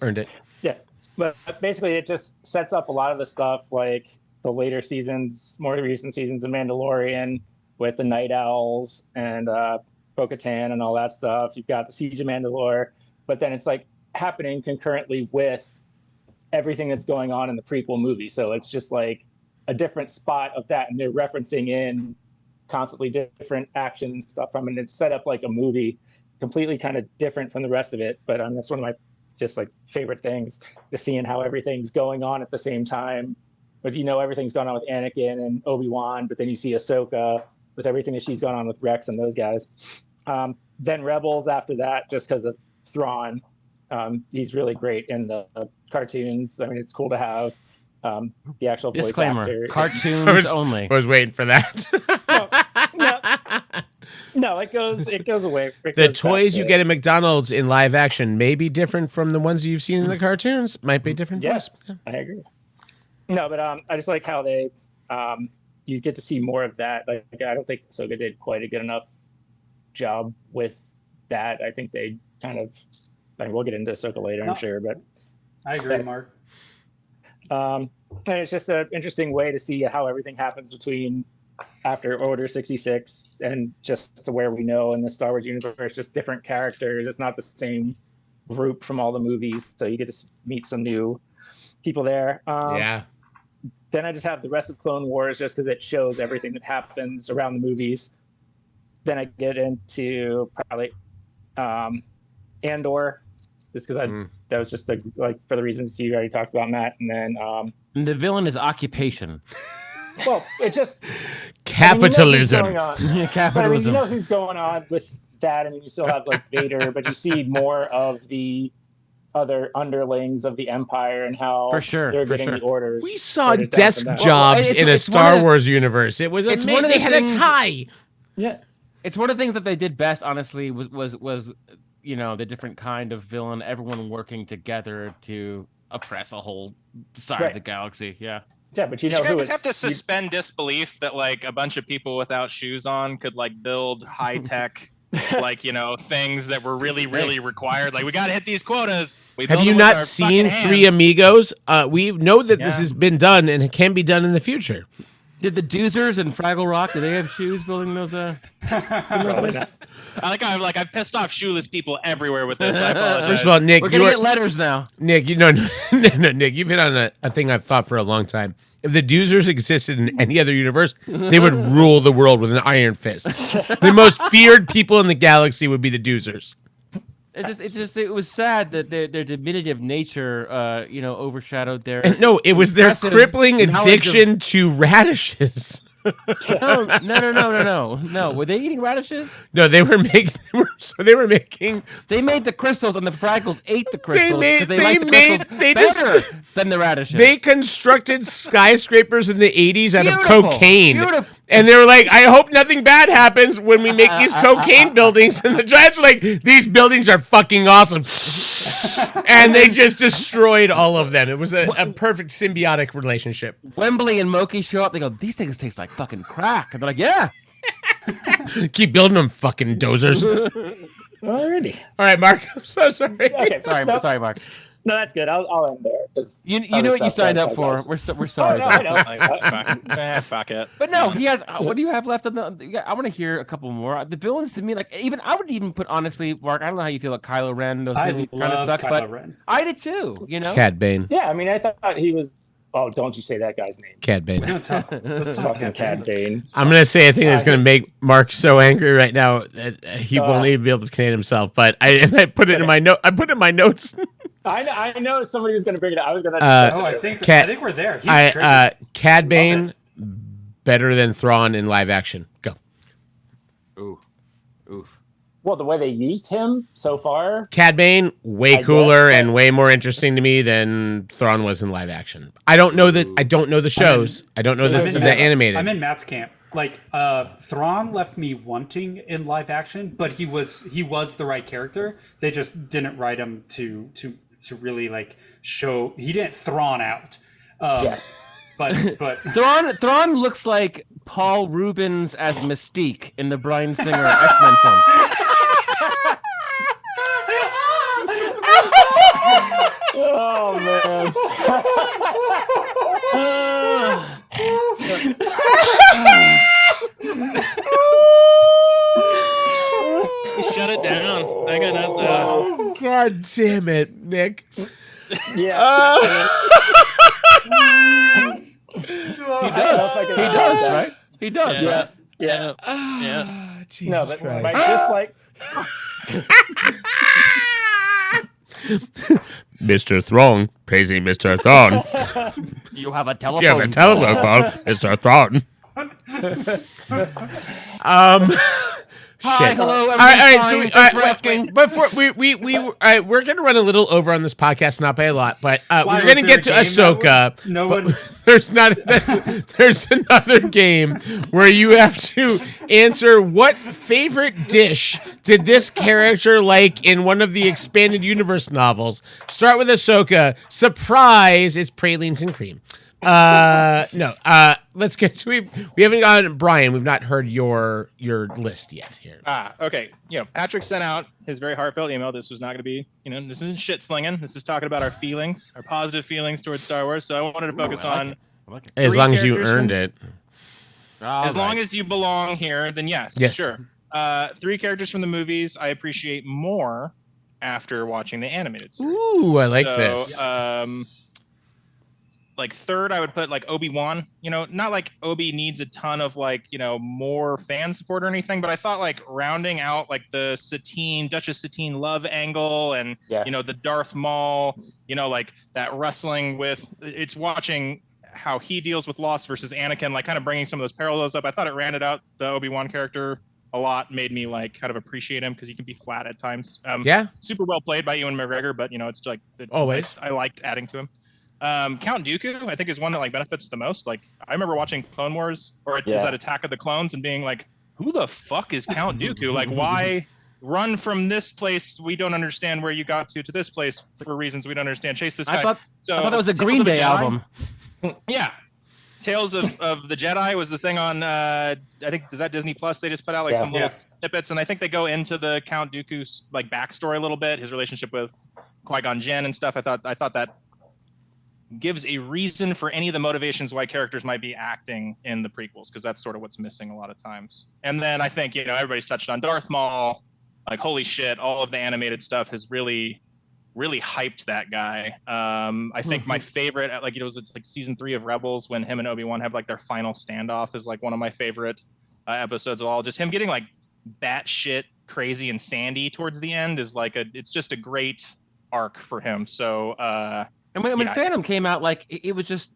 Earned it. Yeah, but basically it just sets up a lot of the stuff like the later seasons, more recent seasons of Mandalorian with the Night Owls and Bo-Katan and all that stuff. You've got the Siege of Mandalore, but then it's like happening concurrently with everything that's going on in the prequel movie. So it's just like a different spot of that, and they're referencing in constantly different action and stuff from it. And it's set up like a movie, completely kind of different from the rest of it. But that's one of my just like favorite things, just seeing how everything's going on at the same time. But you know everything's going on with Anakin and Obi-Wan, but then you see Ahsoka with everything that she's gone on with Rex and those guys. Then Rebels after that, just because of Thrawn. He's really great in the cartoons. I mean, it's cool to have the actual voice actor. Cartoons only. I was waiting for that. No, it goes away. The toys you get at McDonald's in live action may be different from the ones you've seen in the cartoons. Might be different. Yes, I agree. No, but I just like how they you get to see more of that. Like I don't think Ahsoka did quite a good enough job with that. I think they kind of. I mean, we'll get into Ahsoka later, I'm sure, but I agree, Mark. And it's just an interesting way to see how everything happens between after Order 66 and just to where we know in the Star Wars universe, just different characters. It's not the same group from all the movies, so you get to meet some new people there. Then I just have the rest of Clone Wars just because it shows everything that happens around the movies. Then I get into probably Andor, just because that was just like for the reasons you already talked about, Matt. And then the villain is occupation. Well, it just capitalism. Capitalism. But, I mean, you know who's going on with that. I mean, you still have like Vader, but you see more of the other underlings of the Empire and how they're getting the orders. We saw desk jobs in a Star Wars universe. It was amazing. They had a tie. Yeah, it's one of the things that they did best. Honestly, was you know, the different kind of villain, everyone working together to oppress a whole side of the galaxy. Yeah, but you guys have to suspend disbelief that like a bunch of people without shoes on could like build high tech. Like, you know, things that were really, really required. Like, we got to hit these quotas. Have you not seen Three Amigos? We know that this has been done and it can be done in the future. Did the Doozers and Fraggle Rock, do they have shoes building those? I've pissed off shoeless people everywhere with this. I apologize. First of all, Nick, we're going to get letters now. Nick, Nick, you've hit on a thing I've thought for a long time. If the Doozers existed in any other universe, they would rule the world with an iron fist. The most feared people in the galaxy would be the Doozers. It was sad that their diminutive nature, overshadowed their. No, it was their crippling addiction to radishes. No. Were they eating radishes? No, they were making. They made the crystals, and the Fraggles ate the crystals. They better than the radishes. They constructed skyscrapers in the 80s out of cocaine. Beautiful. And they were like, I hope nothing bad happens when we make these cocaine buildings. And the Giants were like, these buildings are fucking awesome. And they just destroyed all of them. It was a perfect symbiotic relationship. Wembley and Mookie show up. They go, these things taste like fucking crack. And they're like, yeah. Keep building them, fucking dozers. Alrighty. All right, Mark. I'm so sorry. Okay, sorry, Mark. No, that's good. I'll end there. You know what you signed up for. We're sorry. Oh, no, I know. Fuck it. But no, he has. What do you have left on the? I want to hear a couple more. The villains to me, like I would even put honestly, Mark. I don't know how you feel about Kylo Ren. Those villains kind of suck, but Ren. I did too. You know, Cad Bane. Yeah, I mean, I thought he was. Oh, don't you say that guy's name? Cad Bane. Let's talk Fucking Cad Bane. I'm gonna say a thing that's gonna make Mark so angry right now that he won't even be able to contain himself. But I put it in my note. I put it in my notes. I know somebody was gonna bring it up. I was gonna. I think we're there. He's Cad Bane better than Thrawn in live action. Go. Oof. Well, the way they used him so far. Cad Bane, way cooler and way more interesting to me than Thrawn was in live action. I don't know the shows. I don't know the animated. I'm in Matt's camp. Like Thrawn left me wanting in live action, but he was the right character. They just didn't write him to really like show. He didn't Thrawn out. Yes. But Thrawn looks like Paul Rubens as Mystique in the Bryan Singer X-Men films. Oh man. Shut it down. I got nothing. Oh, God damn it, Nick. Yeah. He does, right? He does. Yes. Yeah. Jesus no, but Christ. just like. Mr. Thrawn, praising Mr. Thrawn. You have a telephone. You have a telephone call, Mr. Thrawn. Hi, Shit. hello, All right, everyone's fine. Thanks for asking. Before we're gonna run a little over on this podcast, not by a lot, but we're was gonna there get a to game Ahsoka. no but one- there's another game where you have to answer what favorite dish did this character like in one of the expanded universe novels. Start with Ahsoka. Surprise! It's pralines and cream. Let's get to we haven't gotten Brian. We've not heard your list yet here. Okay. Patrick sent out his very heartfelt email. This was not going to be, this isn't shit slinging. This is talking about our feelings, our positive feelings towards Star Wars. So I wanted to focus on as long as you earned it. As long as you belong here, then yes. Sure. 3 characters from the movies I appreciate more after watching the animated series. Ooh, I like this. Like third, I would put like Obi-Wan. Not like Obi needs a ton of more fan support or anything, but I thought like rounding out like the Duchess Satine love angle and the Darth Maul, like that wrestling with it's watching how he deals with loss versus Anakin, like kind of bringing some of those parallels up. I thought it rounded out the Obi-Wan character a lot, made me like kind of appreciate him because he can be flat at times. Super well played by Ewan McGregor, but it's like always I liked adding to him. Count Dooku, I think, is one that like benefits the most. Like I remember watching Clone Wars is that Attack of the Clones and being like, who the fuck is Count Dooku? Like why run from this place we don't understand where you got to this place for reasons we don't understand? Chase this guy. I thought that was a Green Day album. Yeah. Tales of the Jedi was the thing on I think is that Disney Plus. They just put out like some little snippets, and I think they go into the Count Dooku's like backstory a little bit, his relationship with Qui-Gon Jinn and stuff. I thought that gives a reason for any of the motivations why characters might be acting in the prequels, because that's sort of what's missing a lot of times. And then I think everybody's touched on Darth Maul. Like holy shit, all of the animated stuff has really hyped that guy. I think my favorite, it's like season 3 of Rebels when him and Obi-Wan have like their final standoff is like one of my favorite episodes of all. Just him getting like batshit crazy and sandy towards the end is like it's just a great arc for him. So and when Phantom came out, like it was just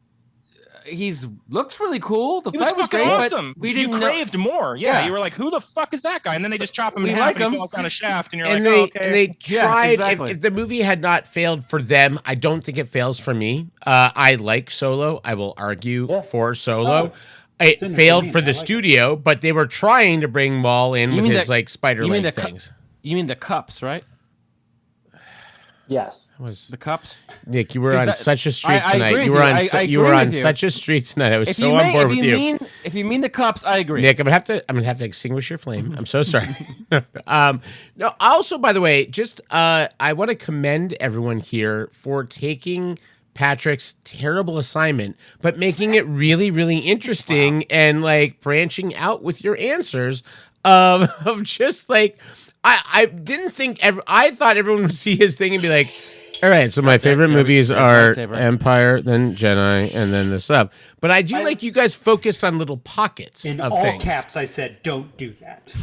looks really cool. The fight was great, awesome. But we didn't craved more. Yeah, you were like, who the fuck is that guy? And then they just chop him in half and he falls down a shaft, and you're okay. And they tried. If the movie had not failed for them, I don't think it fails for me. I like Solo. I will argue for Solo. It failed for the studio, but they were trying to bring Maul in with his like spider leg things. You mean the cups, right? Yes. Was the cups? Nick, you were on such a streak I tonight. agree You with were you. on I you were agree on with you. such a streak tonight. I was If so you on mean- board if with you you. mean- if you mean the cups, I agree. Nick, I'm gonna have to extinguish your flame. I'm so sorry. No, also, by the way, just I want to commend everyone here for taking Patrick's terrible assignment, but making it really, really interesting and like branching out with your answers of just like I didn't think I thought everyone would see his thing and be like, all right, so my favorite movies are Empire, then Jedi, and then this stuff. But I do like you guys focused on little pockets In of all things. caps, I said, don't do that.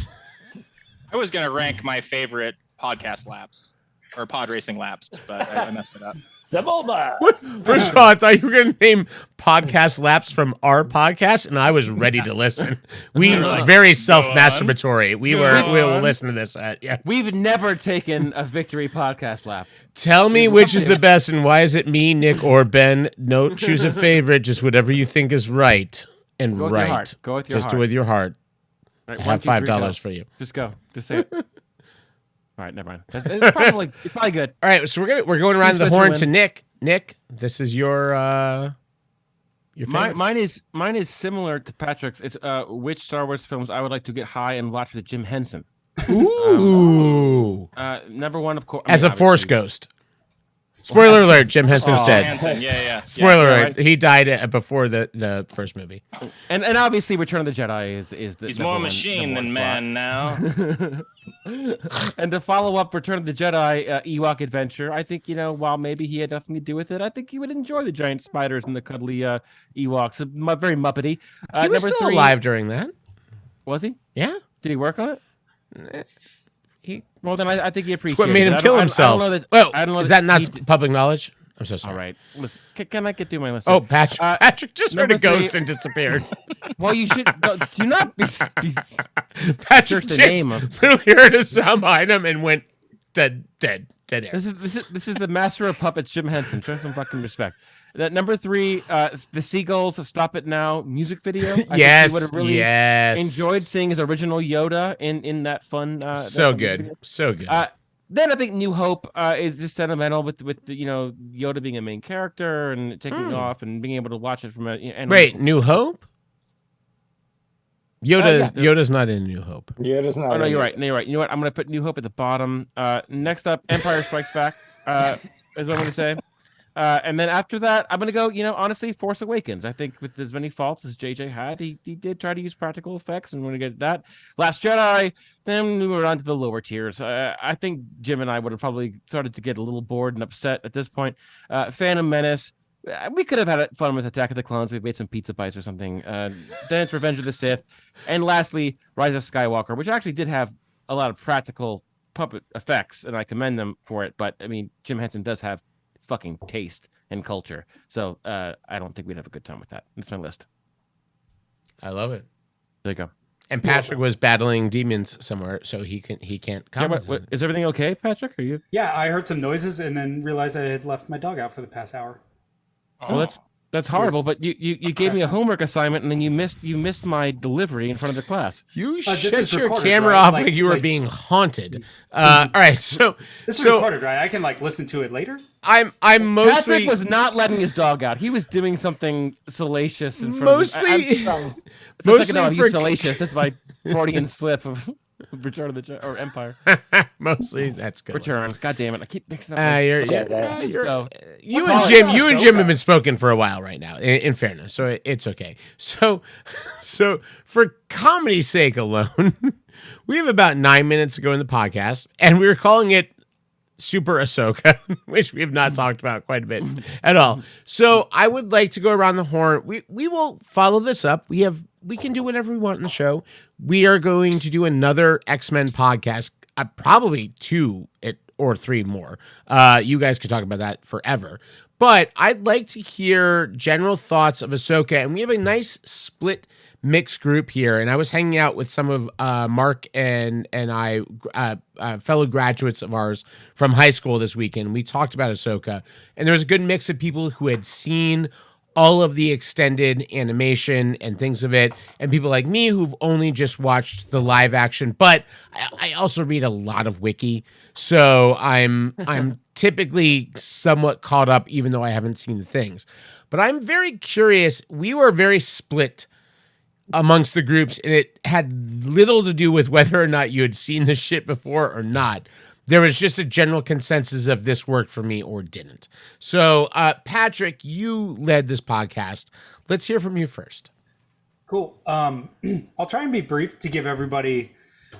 I was going to rank my favorite podcast laps or pod racing laps, but I messed it up. First of all, I thought you were going to name podcast laps from our podcast, and I was ready to listen. We very self-masturbatory. We will listen to this. Yeah. We've never taken a victory podcast lap. Tell me which is the best, and why is it me, Nick, or Ben? No, choose a favorite. Just whatever you think is right and Go with your right. heart. Go with your Just heart. do with your heart. Right, I have 1, 2, 3, $5 go. for you. Just go. Just say it. All right, never mind. It's probably good. All right, so we're going around the horn to Nick. Nick, this is your Mine is similar to Patrick's. It's which Star Wars films I would like to get high and watch with Jim Henson. Ooh. Number one, of course. As a Force ghost. Spoiler alert, Jim Henson's dead. Henson, yeah. Spoiler alert, right. he died before the first movie. And obviously Return of the Jedi is the He's number more one- machine number than one man now. slot. And to follow up Return of the Jedi Ewok adventure, I think, while maybe he had nothing to do with it, I think he would enjoy the giant spiders and the cuddly Ewoks. Very Muppety. He was still alive during that. Was he? Yeah. Did he work on it? Well, then I think he appreciated What made him it. kill himself? I don't know is that not public knowledge? I'm so sorry. All right. Listen, can I get through my list? Oh, Patrick just heard a number ghost 3 and disappeared. Well, you should do not be Patrick search the just name of. literally heard a sound behind him and went dead air. This is the master of puppets, Jim Henson. Show some fucking respect. Number 3, the Seagulls Stop It Now music video. I Yes, think you would have really yes. enjoyed seeing his original Yoda in that fun. So that fun good, video. so good. Then I think New Hope is just sentimental with the Yoda being a main character and taking off and being able to watch it from a. Wait, New Hope? Yoda's not in New Hope. Yoda's not. Oh no, you're right. No, you're right. You know what? I'm gonna put New Hope at the bottom. Next up, Empire Strikes Back. Is what I'm gonna say. And then after that, I'm gonna go. Honestly, Force Awakens. I think with as many faults as JJ had, he did try to use practical effects, and we're gonna get that. Last Jedi. Then we were on to the lower tiers. I think Jim and I would have probably started to get a little bored and upset at this point. Phantom Menace. We could have had fun with Attack of the Clones. We made some pizza pies or something. Then it's Revenge of the Sith, and lastly, Rise of Skywalker, which actually did have a lot of practical puppet effects, and I commend them for it. But I mean, Jim Henson does have fucking taste and culture, so I don't think we'd have a good time with that. That's my list. I love it. There you go. And Patrick was battling demons somewhere, so he can't come. Is everything okay, Patrick? Are you? Yeah, I heard some noises and then realized I had left my dog out for the past hour. Well, that's horrible. But you gave me a homework assignment, and then you missed my delivery in front of the class. You this shut is your recorded, camera right? off like you were being haunted. All right, so This is recorded, right? I can listen to it later. I'm mostly Patrick was not letting his dog out. He was doing something salacious in front mostly of mostly for salacious. That's my Freudian slip of Return of the Jedi or Empire. Mostly that's good. Return. God damn it! I keep mixing up. You and Jim have been spoken for a while right now. In fairness, so it's okay. So for comedy's sake alone, we have about 9 minutes to go in the podcast, and we're calling it Super Ahsoka, which we have not talked about quite a bit at all. So I would like to go around the horn. We will follow this up. We can do whatever we want in the show. We are going to do another X-Men podcast, probably 2 or 3 more. You guys could talk about that forever. But I'd like to hear general thoughts of Ahsoka, and we have a nice split mixed group here. And I was hanging out with some of Mark and I, fellow graduates of ours from high school this weekend. We talked about Ahsoka, and there was a good mix of people who had seen all of the extended animation and things of it, and people like me who've only just watched the live action, but I also read a lot of wiki, so I'm typically somewhat caught up, even though I haven't seen the things. But I'm very curious. We were very split amongst the groups, and it had little to do with whether or not you had seen the shit before or not. There was just a general consensus of this worked for me or didn't. So, Patrick, you led this podcast. Let's hear from you first. Cool. I'll try and be brief to give everybody,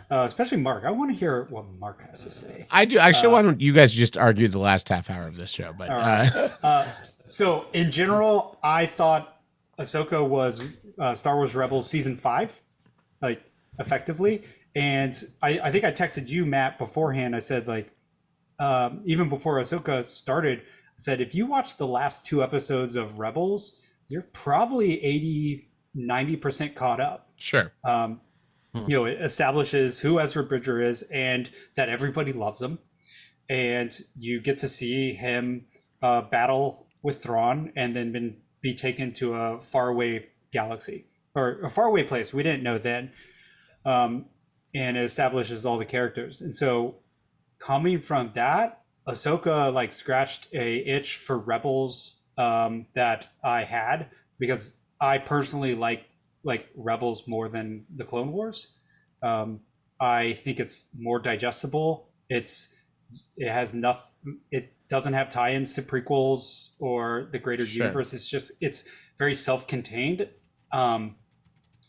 especially Mark. I want to hear what Mark has to say. I do. I want you guys to just argue the last half hour of this show. But right. So, in general, I thought Ahsoka was Star Wars Rebels season 5, like effectively. And I think I texted you, Matt, beforehand. I said, like, even before Ahsoka started, I said, if you watch the last 2 episodes of Rebels, you're probably 80-90% caught up. Sure. You know, it establishes who Ezra Bridger is and that everybody loves him. And you get to see him battle with Thrawn and then be taken to a faraway galaxy or a faraway place we didn't know then. And it establishes all the characters. And so coming from that, Ahsoka like scratched a itch for Rebels that I had, because I personally like Rebels more than the Clone Wars. I think it's more digestible. It doesn't have tie-ins to prequels or the greater universe. It's very self-contained, and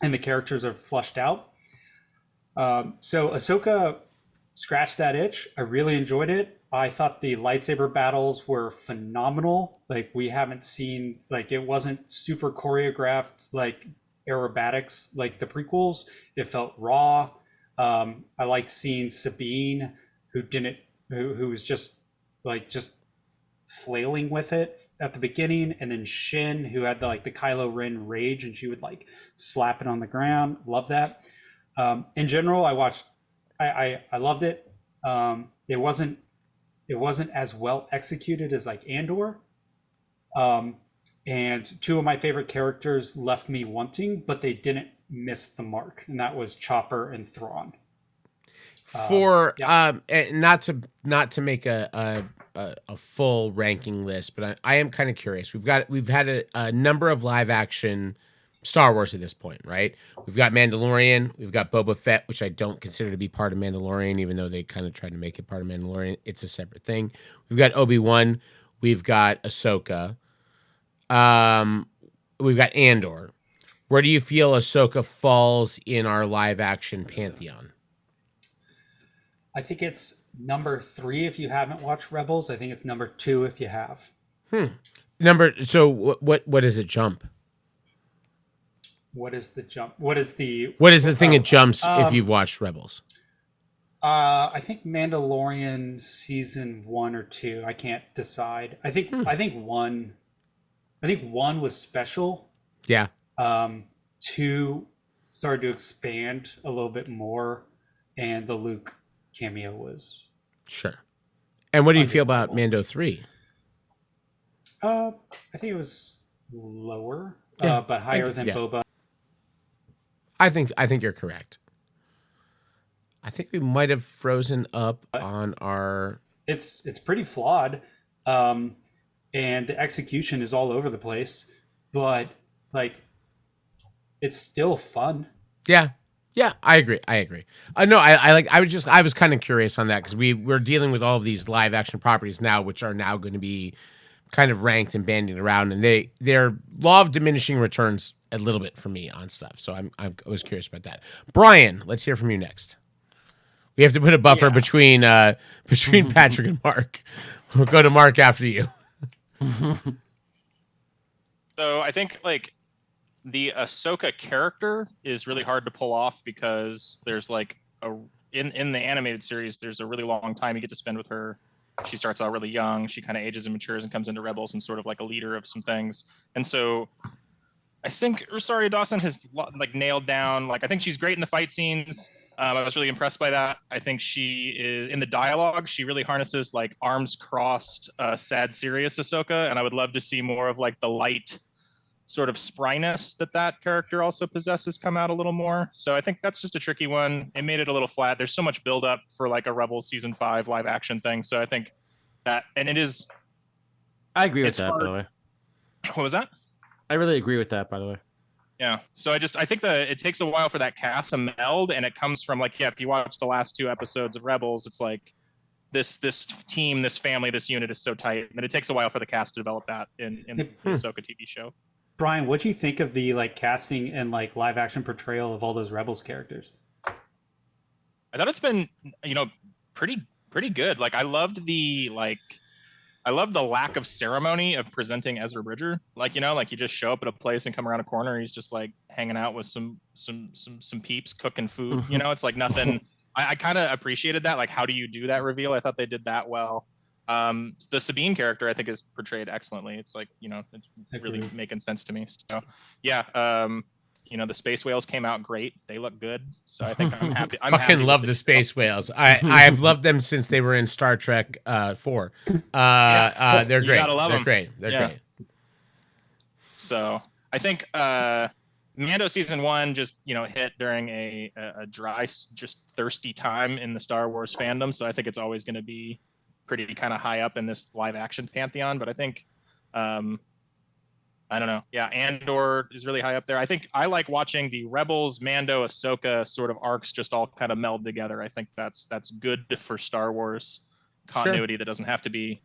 the characters are fleshed out. So Ahsoka scratched that itch. I really enjoyed it. I thought the lightsaber battles were phenomenal. Like, we haven't seen, like, it wasn't super choreographed like aerobatics like the prequels. It felt raw. I liked seeing Sabine, who was just flailing with it at the beginning, and then Shin, who had the Kylo Ren rage, and she would like slap it on the ground. Love that. In general, I loved it. It wasn't as well executed as like Andor. And 2 of my favorite characters left me wanting, but they didn't miss the mark, and that was Chopper and Thrawn. Not to make a full ranking list, but I am kind of curious. We've had a number of live action Star Wars at this point, right? We've got Mandalorian, we've got Boba Fett, which I don't consider to be part of Mandalorian, even though they kind of tried to make it part of Mandalorian. It's a separate thing. We've got Obi-Wan, we've got Ahsoka, we've got Andor. Where do you feel Ahsoka falls in our live action pantheon? I think it's number 3 if you haven't watched Rebels. I think it's number 2 if you have. So what does it jump? What is the jump? What is the thing it jumps if you've watched Rebels? I think Mandalorian season 1 or 2. I can't decide. I think 1 was special. Yeah. 2 started to expand a little bit more, and the Luke cameo was sure. And what do you feel about Mando 3? I think it was lower, but higher than Boba. I think you're correct. I think we might have frozen up on our. It's pretty flawed, and the execution is all over the place, but like, it's still fun. Yeah, I agree. No, I was kind of curious on that, because we're dealing with all of these live action properties now, which are now going to be kind of ranked and bandied around, and their law of diminishing returns a little bit for me on stuff. So I was curious about that. Brian, let's hear from you next. We have to put a buffer between Patrick and Mark. We'll go to Mark after you. So I think like the Ahsoka character is really hard to pull off, because there's like in the animated series, there's a really long time you get to spend with her. She starts out really young. She kind of ages and matures and comes into Rebels and sort of like a leader of some things. And so I think Rosario Dawson has like nailed down, like, I think she's great in the fight scenes. I was really impressed by that. I think she is in the dialogue. She really harnesses like arms crossed, sad, serious Ahsoka. And I would love to see more of like the light, sort of spryness that character also possesses come out a little more. So I think that's just a tricky one. It made it a little flat. There's so much build up for like a Rebels season 5 live action thing. So I think that, and it is. I agree with that, by the way. What was that? I really agree with that, by the way. Yeah. So I think it takes a while for that cast to meld, and it comes from like, if you watch the last 2 episodes of Rebels, it's like this team, this family, this unit is so tight, and it takes a while for the cast to develop that in the Ahsoka TV show. Brian, what do you think of the like casting and like live action portrayal of all those Rebels characters? I thought it's been, pretty good. Like I loved the lack of ceremony of presenting Ezra Bridger. Like, like you just show up at a place and come around a corner. He's just like hanging out with some peeps cooking food. It's like nothing. I kind of appreciated that. Like, how do you do that reveal? I thought they did that well. The Sabine character, I think, is portrayed excellently. It's like, it's really making sense to me. So yeah. The space whales came out great. They look good. So I think I'm happy. I fucking love the space whales. I have loved them since they were in Star Trek 4. They're great. They're great. They're great. So I think Mando season 1 just hit during a dry, just thirsty time in the Star Wars fandom. So I think it's always going to be pretty kind of high up in this live action pantheon. But I think I don't know. Yeah, Andor is really high up there. I think I like watching the Rebels, Mando, Ahsoka sort of arcs just all kind of meld together. I think that's good for Star Wars continuity that doesn't have to be,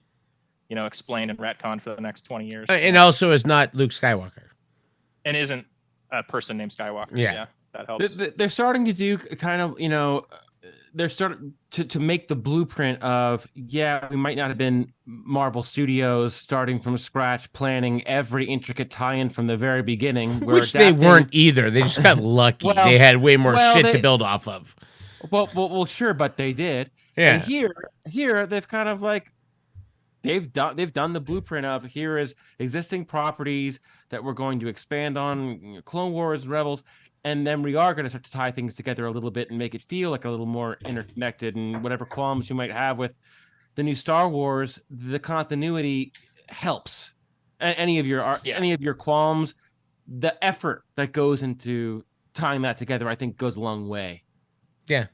explained and retconned for the next 20 years. And also is not Luke Skywalker. And isn't a person named Skywalker. Yeah, that helps. They're starting to do kind of, they're starting to make the blueprint of, we might not have been Marvel Studios starting from scratch, planning every intricate tie-in from the very beginning. Which they weren't either. They just got lucky. They had way more shit to build off of. Well, sure, but they did. Yeah. And here they've kind of like they've done the blueprint of, here is existing properties that we're going to expand on, Clone Wars, Rebels. And then we are going to start to tie things together a little bit and make it feel like a little more interconnected. And whatever qualms you might have with the new Star Wars, the continuity helps. Any of your qualms, the effort that goes into tying that together, I think, goes a long way. Yeah.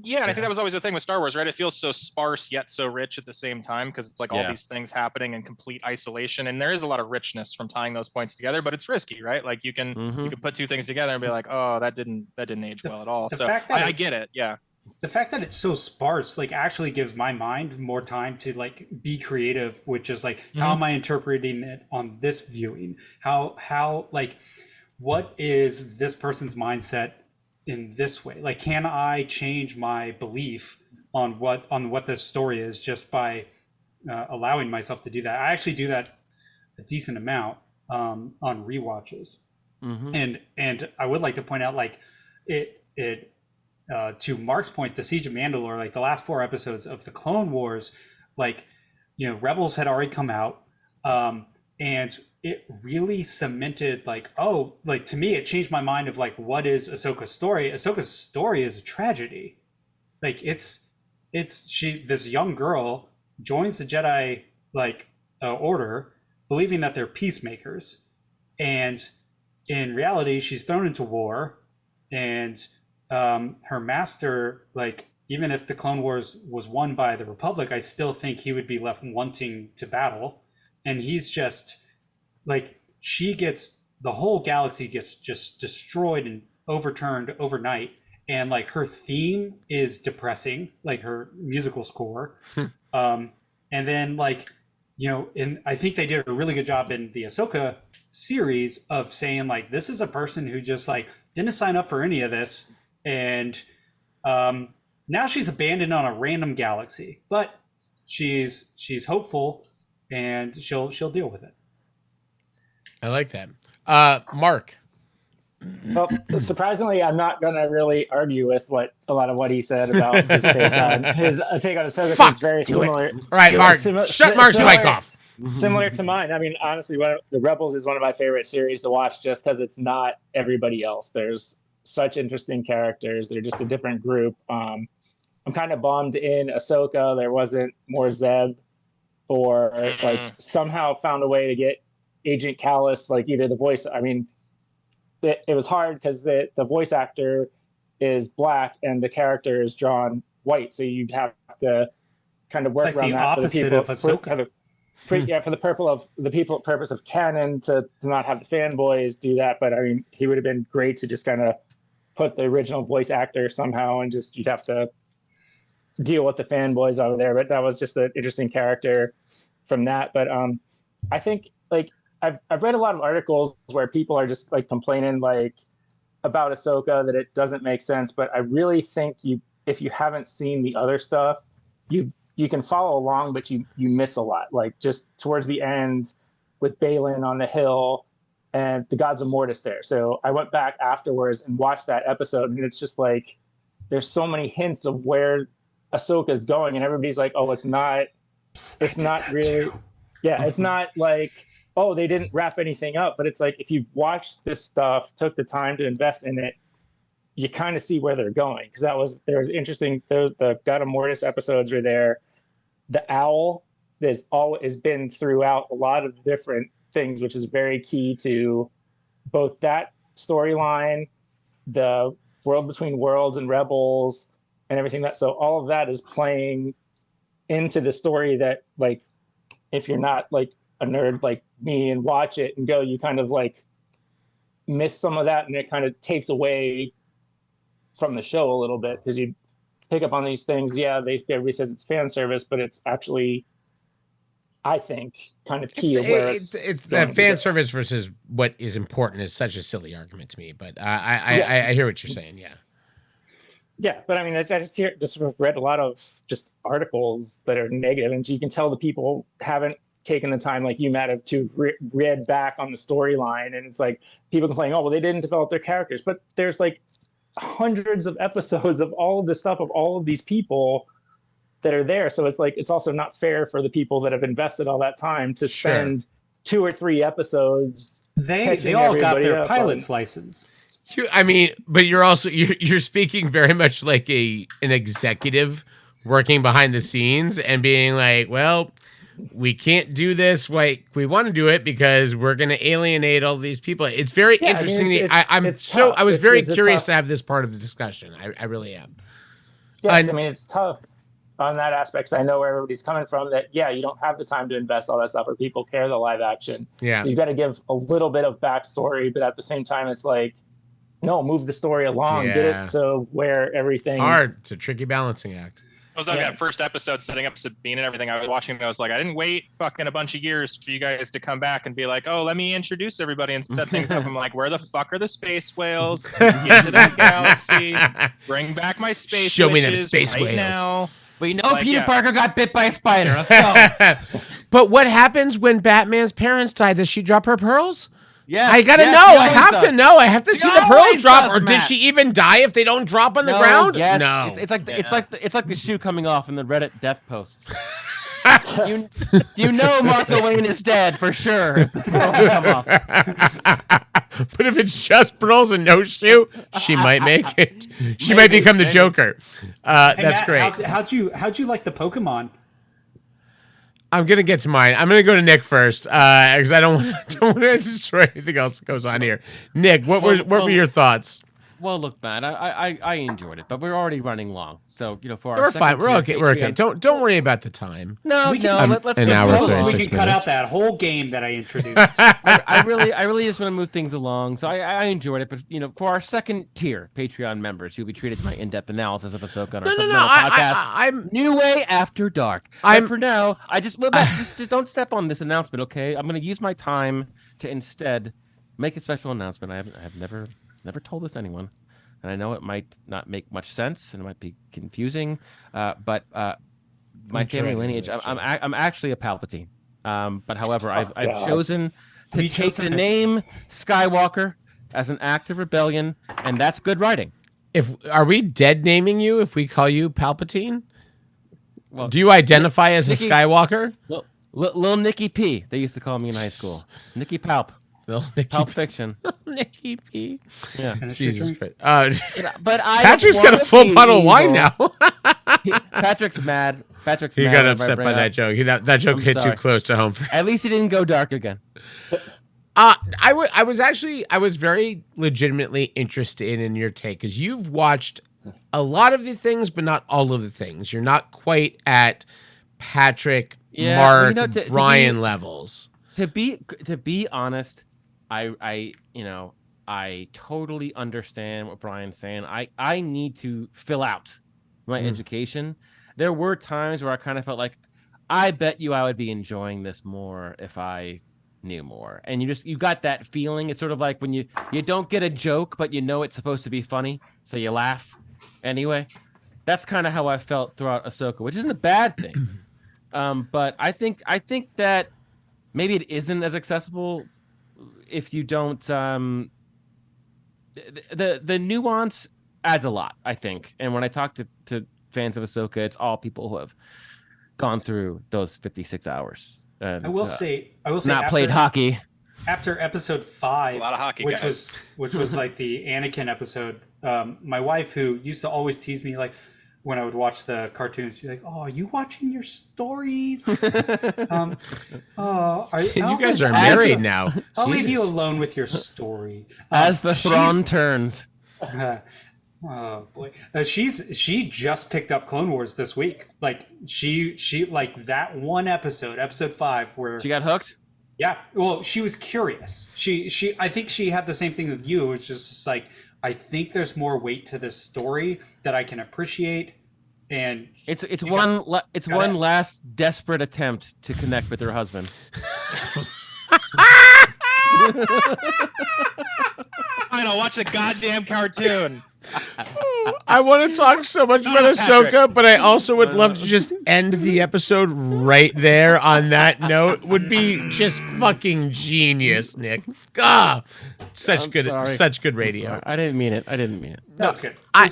Yeah, and I think that was always the thing with Star Wars, right? It feels so sparse yet so rich at the same time, because it's like all these things happening in complete isolation, and there is a lot of richness from tying those points together, but it's risky, right? Like you can put 2 things together and be like, oh, that didn't age well at all. So I get it. Yeah. The fact that it's so sparse, like, actually gives my mind more time to like be creative, which is like, how am I interpreting it on this viewing? How like, what is this person's mindset in this way? Like, can I change my belief on what this story is just by allowing myself to do that? I actually do that a decent amount on rewatches. And I would like to point out, like, it to Mark's point, the Siege of Mandalore, like the last 4 episodes of the Clone Wars, like, Rebels had already come out, and it really cemented, like, to me, it changed my mind of like, what is Ahsoka's story? Ahsoka's story is a tragedy. Like, it's this young girl joins the Jedi order, believing that they're peacemakers, and in reality, she's thrown into war, and her master, like, even if the Clone Wars was won by the Republic, I still think he would be left wanting to battle, and he's just like, the whole galaxy gets just destroyed and overturned overnight. And like, her theme is depressing, like her musical score. And then like, and I think they did a really good job in the Ahsoka series of saying like, this is a person who just like didn't sign up for any of this. And now she's abandoned on a random galaxy, but she's hopeful, and she'll deal with it. I like that. Mark. Well, surprisingly, I'm not going to really argue with a lot of what he said about his take on Ahsoka. It's very similar. All right, Mark. Shut Mark's mic off. Similar to mine. I mean, honestly, the Rebels is one of my favorite series to watch, just because it's not everybody else. There's such interesting characters. They're just a different group. I'm kind of bummed in Ahsoka there wasn't more Zeb, or like somehow found a way to get Agent Callus, like either the voice. I mean, it was hard because the voice actor is black and the character is drawn white, so you'd have to kind of work like around the that for the opposite people of Ahsoka. for the purpose of canon to not have the fanboys do that. But I mean, he would have been great to just kind of put the original voice actor somehow, and just you'd have to deal with the fanboys over there. But that was just an interesting character from that. But I think like I've read a lot of articles where people are just like complaining like about Ahsoka that it doesn't make sense. But I really think if you haven't seen the other stuff, you can follow along, but you miss a lot. Like just towards the end with Balin on the hill and the Gods of Mortis there. So I went back afterwards and watched that episode, and it's just like there's so many hints of where Ahsoka's going, and everybody's like, oh, it's not really. Yeah, it's not like, oh, they didn't wrap anything up, but it's like if you've watched this stuff, took the time to invest in it, you kind of see where they're going. Because there was interesting. The God of Mortis episodes were there. The owl has been throughout a lot of different things, which is very key to both that storyline, the World Between Worlds and Rebels, and everything that. So all of that is playing into the story that, like, if you're not like a nerd like me and watch it and go, you kind of like miss some of that, and it kind of takes away from the show a little bit because you pick up on these things. Yeah, everybody says it's fan service, but it's actually, I think, kind of key. It's the fan service versus what is important is such a silly argument to me. But I hear what you're saying. Yeah. Yeah, but I mean, I just read a lot of just articles that are negative, and you can tell the people haven't taken the time, like you, Matt, to read back on the storyline, and it's like people complaining, oh, well, they didn't develop their characters, but there's like hundreds of episodes of all of this stuff of all of these people that are there. So it's like it's also not fair for the people that have invested all that time to spend 2 or 3 episodes. They all got their pilot's license. I mean, but you're speaking very much like an executive working behind the scenes and being like, well, we can't do this like we want to do it because we're going to alienate all these people. It's very interesting. I was very curious to have this part of the discussion. I really am. Yeah, I mean, it's tough on that aspect. I know where everybody's coming from, that, yeah, you don't have the time to invest all that stuff, or people care the live action. Yeah. So you've got to give a little bit of backstory, but at the same time, it's like, no, move the story along. Get it so where everything. It's hard. It's a tricky balancing act. I was like that first episode setting up Sabine and everything. I was watching and I was like, I didn't wait fucking a bunch of years for you guys to come back and be like, oh, let me introduce everybody and set things up. I'm like, where the fuck are the space whales? Get to that galaxy. Bring back my space Show me them space whales. Now. We know Peter Parker got bit by a spider. Let's go. But what happens when Batman's parents died? Does she drop her pearls? Yes, I gotta know. I have to know. I have to see the pearls drop, or did she even die if they don't drop on the ground? Yes. No, it's like the shoe coming off in the Reddit death posts. you know Martha Wayne is dead for sure. But if it's just pearls and no shoe, she might make it. She might become the Joker. That's Matt, great. How'd you like the Pokemon? I'm gonna get to mine. I'm gonna go to Nick first because I don't want to destroy anything else that goes on here. Nick, what were your thoughts? Well, look, man, I enjoyed it, but we're already running long, so for our we're fine. We're okay. We're okay. Don't worry about the time. No, let's an hour 36 we can cut out that whole game that I introduced. I really just want to move things along. So I enjoyed it, but for our second tier Patreon members, you'll be treated to my in-depth analysis of Ahsoka on our supplemental podcast. I'm New Way After Dark. For now, just don't step on this announcement, okay? I'm going to use my time to instead make a special announcement. I have never told this to anyone, and I know it might not make much sense and it might be confusing, but my family lineage, I'm actually a Palpatine, but however, I've chosen to take the name Skywalker as an act of rebellion, and that's good writing. Are we dead naming you if we call you Palpatine? Well, do you identify as a Skywalker? Little Nicky P, they used to call me in high school. Nicky Palp. Pulp Fiction. Nicky P. Yeah. Jesus Christ. But Patrick's got a full bottle of wine now. Patrick's mad. He got upset by that joke. That joke hit too close to home. At least he didn't go dark again. I was very legitimately interested in your take because you've watched a lot of the things, but not all of the things. You're not quite at Patrick, Mark, Bryan levels. To be honest, I totally understand what Bryan's saying. I need to fill out my education. There were times where I kind of felt like, I bet you I would be enjoying this more if I knew more. And you got that feeling. It's sort of like when you don't get a joke, but you know it's supposed to be funny, so you laugh anyway. That's kind of how I felt throughout Ahsoka, which isn't a bad thing. But I think that maybe it isn't as accessible if you don't. The nuance adds a lot, I think. And when I talk to fans of Ahsoka, it's all people who have gone through those 56 hours. And, I will say, not played hockey. After episode 5, a lot of hockey, which guys. was like the Anakin episode. My wife, who used to always tease me, like when I would watch the cartoons, she's like, "Oh, are you watching your stories? You guys are married now. I'll leave you alone with your story." As the Thrawn turns. Oh boy, she just picked up Clone Wars this week. Like she like that one episode 5, where she got hooked. Yeah, well, she was curious. She I think she had the same thing with you, which is just like, I think there's more weight to this story that I can appreciate, and it's one last desperate attempt to connect with her husband. Fine, I'll watch the goddamn cartoon. I want to talk so much about Ahsoka, but I also would love to just end the episode right there on that note. Would be just fucking genius, Nick. Ah, such good radio. I didn't mean it. That's good. I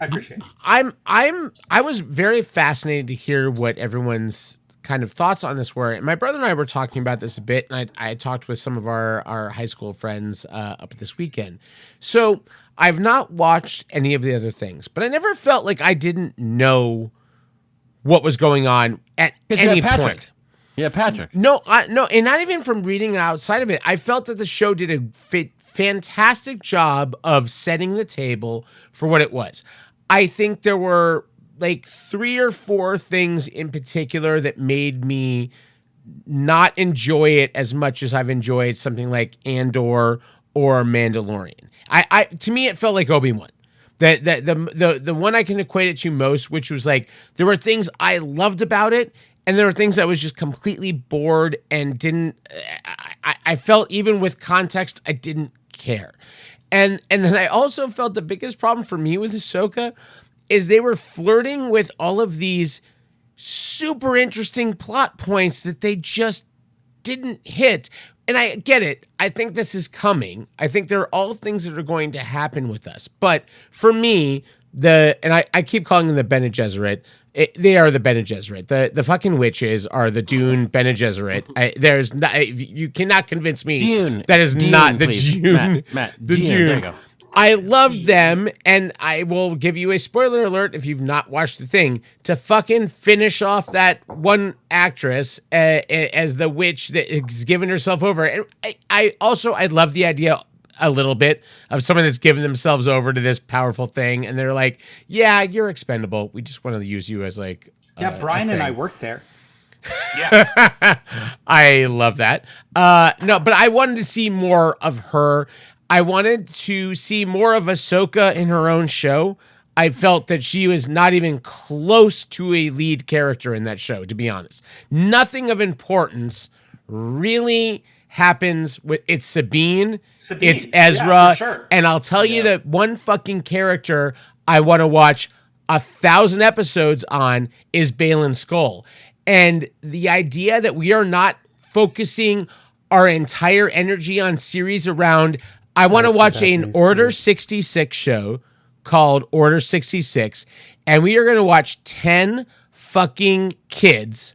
appreciate it. I was very fascinated to hear what everyone's kind of thoughts on this were. And my brother and I were talking about this a bit, and I talked with some of our high school friends up this weekend. So I've not watched any of the other things, but I never felt like I didn't know what was going on at any point. Yeah, Patrick. No, and not even from reading outside of it. I felt that the show did a fantastic job of setting the table for what it was. I think there were like 3 or 4 things in particular that made me not enjoy it as much as I've enjoyed something like Andor or Mandalorian. To me, it felt like Obi-Wan. The one I can equate it to most, which was like, there were things I loved about it, and there were things I was just completely bored and didn't. I felt, even with context, I didn't care. And then I also felt the biggest problem for me with Ahsoka is they were flirting with all of these super interesting plot points that they just didn't hit. And I get it. I think this is coming. I think they're all things that are going to happen with us. But for me, I keep calling them the Bene Gesserit. They are the Bene Gesserit. The fucking witches are the Dune Bene Gesserit. You cannot convince me Dune. that is Dune, not the please. Dune. Matt, the Dune. Dune. There you go. I love them, and I will give you a spoiler alert if you've not watched the thing, to fucking finish off that one actress as the witch that has given herself over. And I love the idea a little bit of someone that's given themselves over to this powerful thing, and they're like, yeah, you're expendable. We just want to use you as like Bryan and I worked there. Yeah. I love that. No, but I wanted to see more of her. I wanted to see more of Ahsoka in her own show. I felt that she was not even close to a lead character in that show, to be honest. Nothing of importance really happens with it's Sabine. It's Ezra. Yeah, for sure. And I'll tell you that one fucking character I want to watch 1,000 episodes on is Baylan Skoll. And the idea that we are not focusing our entire energy on series around, I want to watch an Order 66 show called Order 66, and we are going to watch 10 fucking kids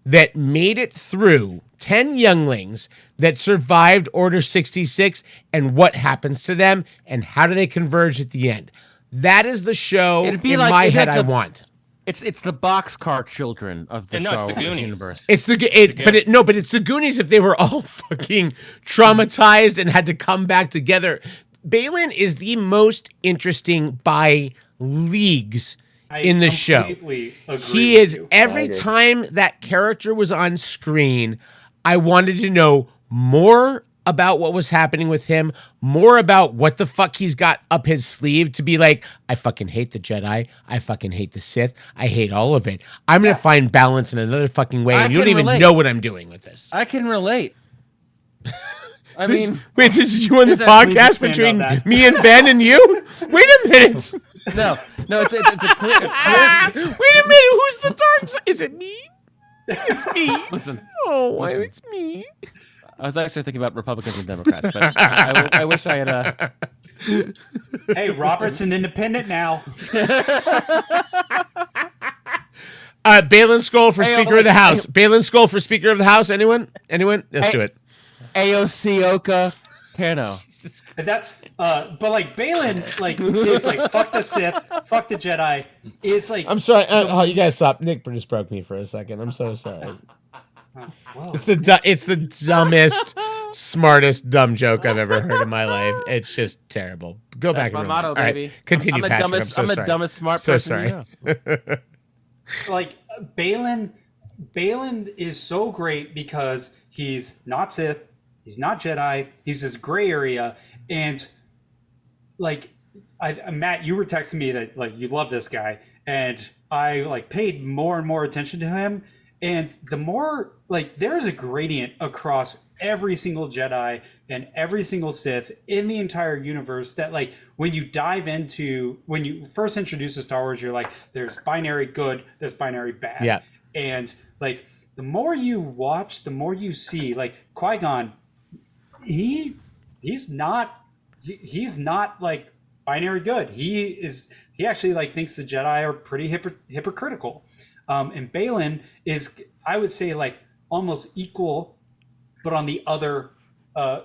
that made it through, 10 younglings that survived Order 66, and what happens to them, and how do they converge at the end. That is the show in my head I want. It's the boxcar children of the Star Wars universe. It's but it's the Goonies if they were all fucking traumatized and had to come back together. Balin is the most interesting by leagues in the show. He is every time that character was on screen, I wanted to know more about what was happening with him, more about what the fuck he's got up his sleeve to be like, I fucking hate the Jedi. I fucking hate the Sith. I hate all of it. I'm going to find balance in another fucking way. And you don't even know what I'm doing with this. I can relate. This is you on the podcast between me and Ben and you? Wait a minute. No, it's a clear. Wait a minute. Who's the dark side? Is it me? It's me. Listen. It's me. I was actually thinking about Republicans and Democrats, but I wish I had. Hey, Robert's an independent now. Balin Skoll for Speaker of the House. Balin Skoll for Speaker of the House. Anyone? Let's do it. AOC Oka Tano. That's but like Balin is like fuck the Sith, fuck the Jedi. Is like I'm sorry. You guys stop. Nick just broke me for a second. I'm so sorry. It's the dumbest, smartest dumb joke I've ever heard in my life. It's just terrible. Go back and motto, baby. Right, continue, Patrick. I'm the dumbest smart so person. Sorry. You know. Like Balin is so great because he's not Sith, he's not Jedi, he's this gray area, and like Matt, you were texting me that like you love this guy, and I like paid more and more attention to him. And the more, like, there's a gradient across every single Jedi and every single Sith in the entire universe that, like, when you first introduce to Star Wars, you're like, there's binary good, there's binary bad. Yeah. And, like, the more you watch, the more you see, like, Qui-Gon, he's not, like, binary good. He actually, like, thinks the Jedi are pretty hypocritical. And Balin is, I would say, like almost equal, but on the other, like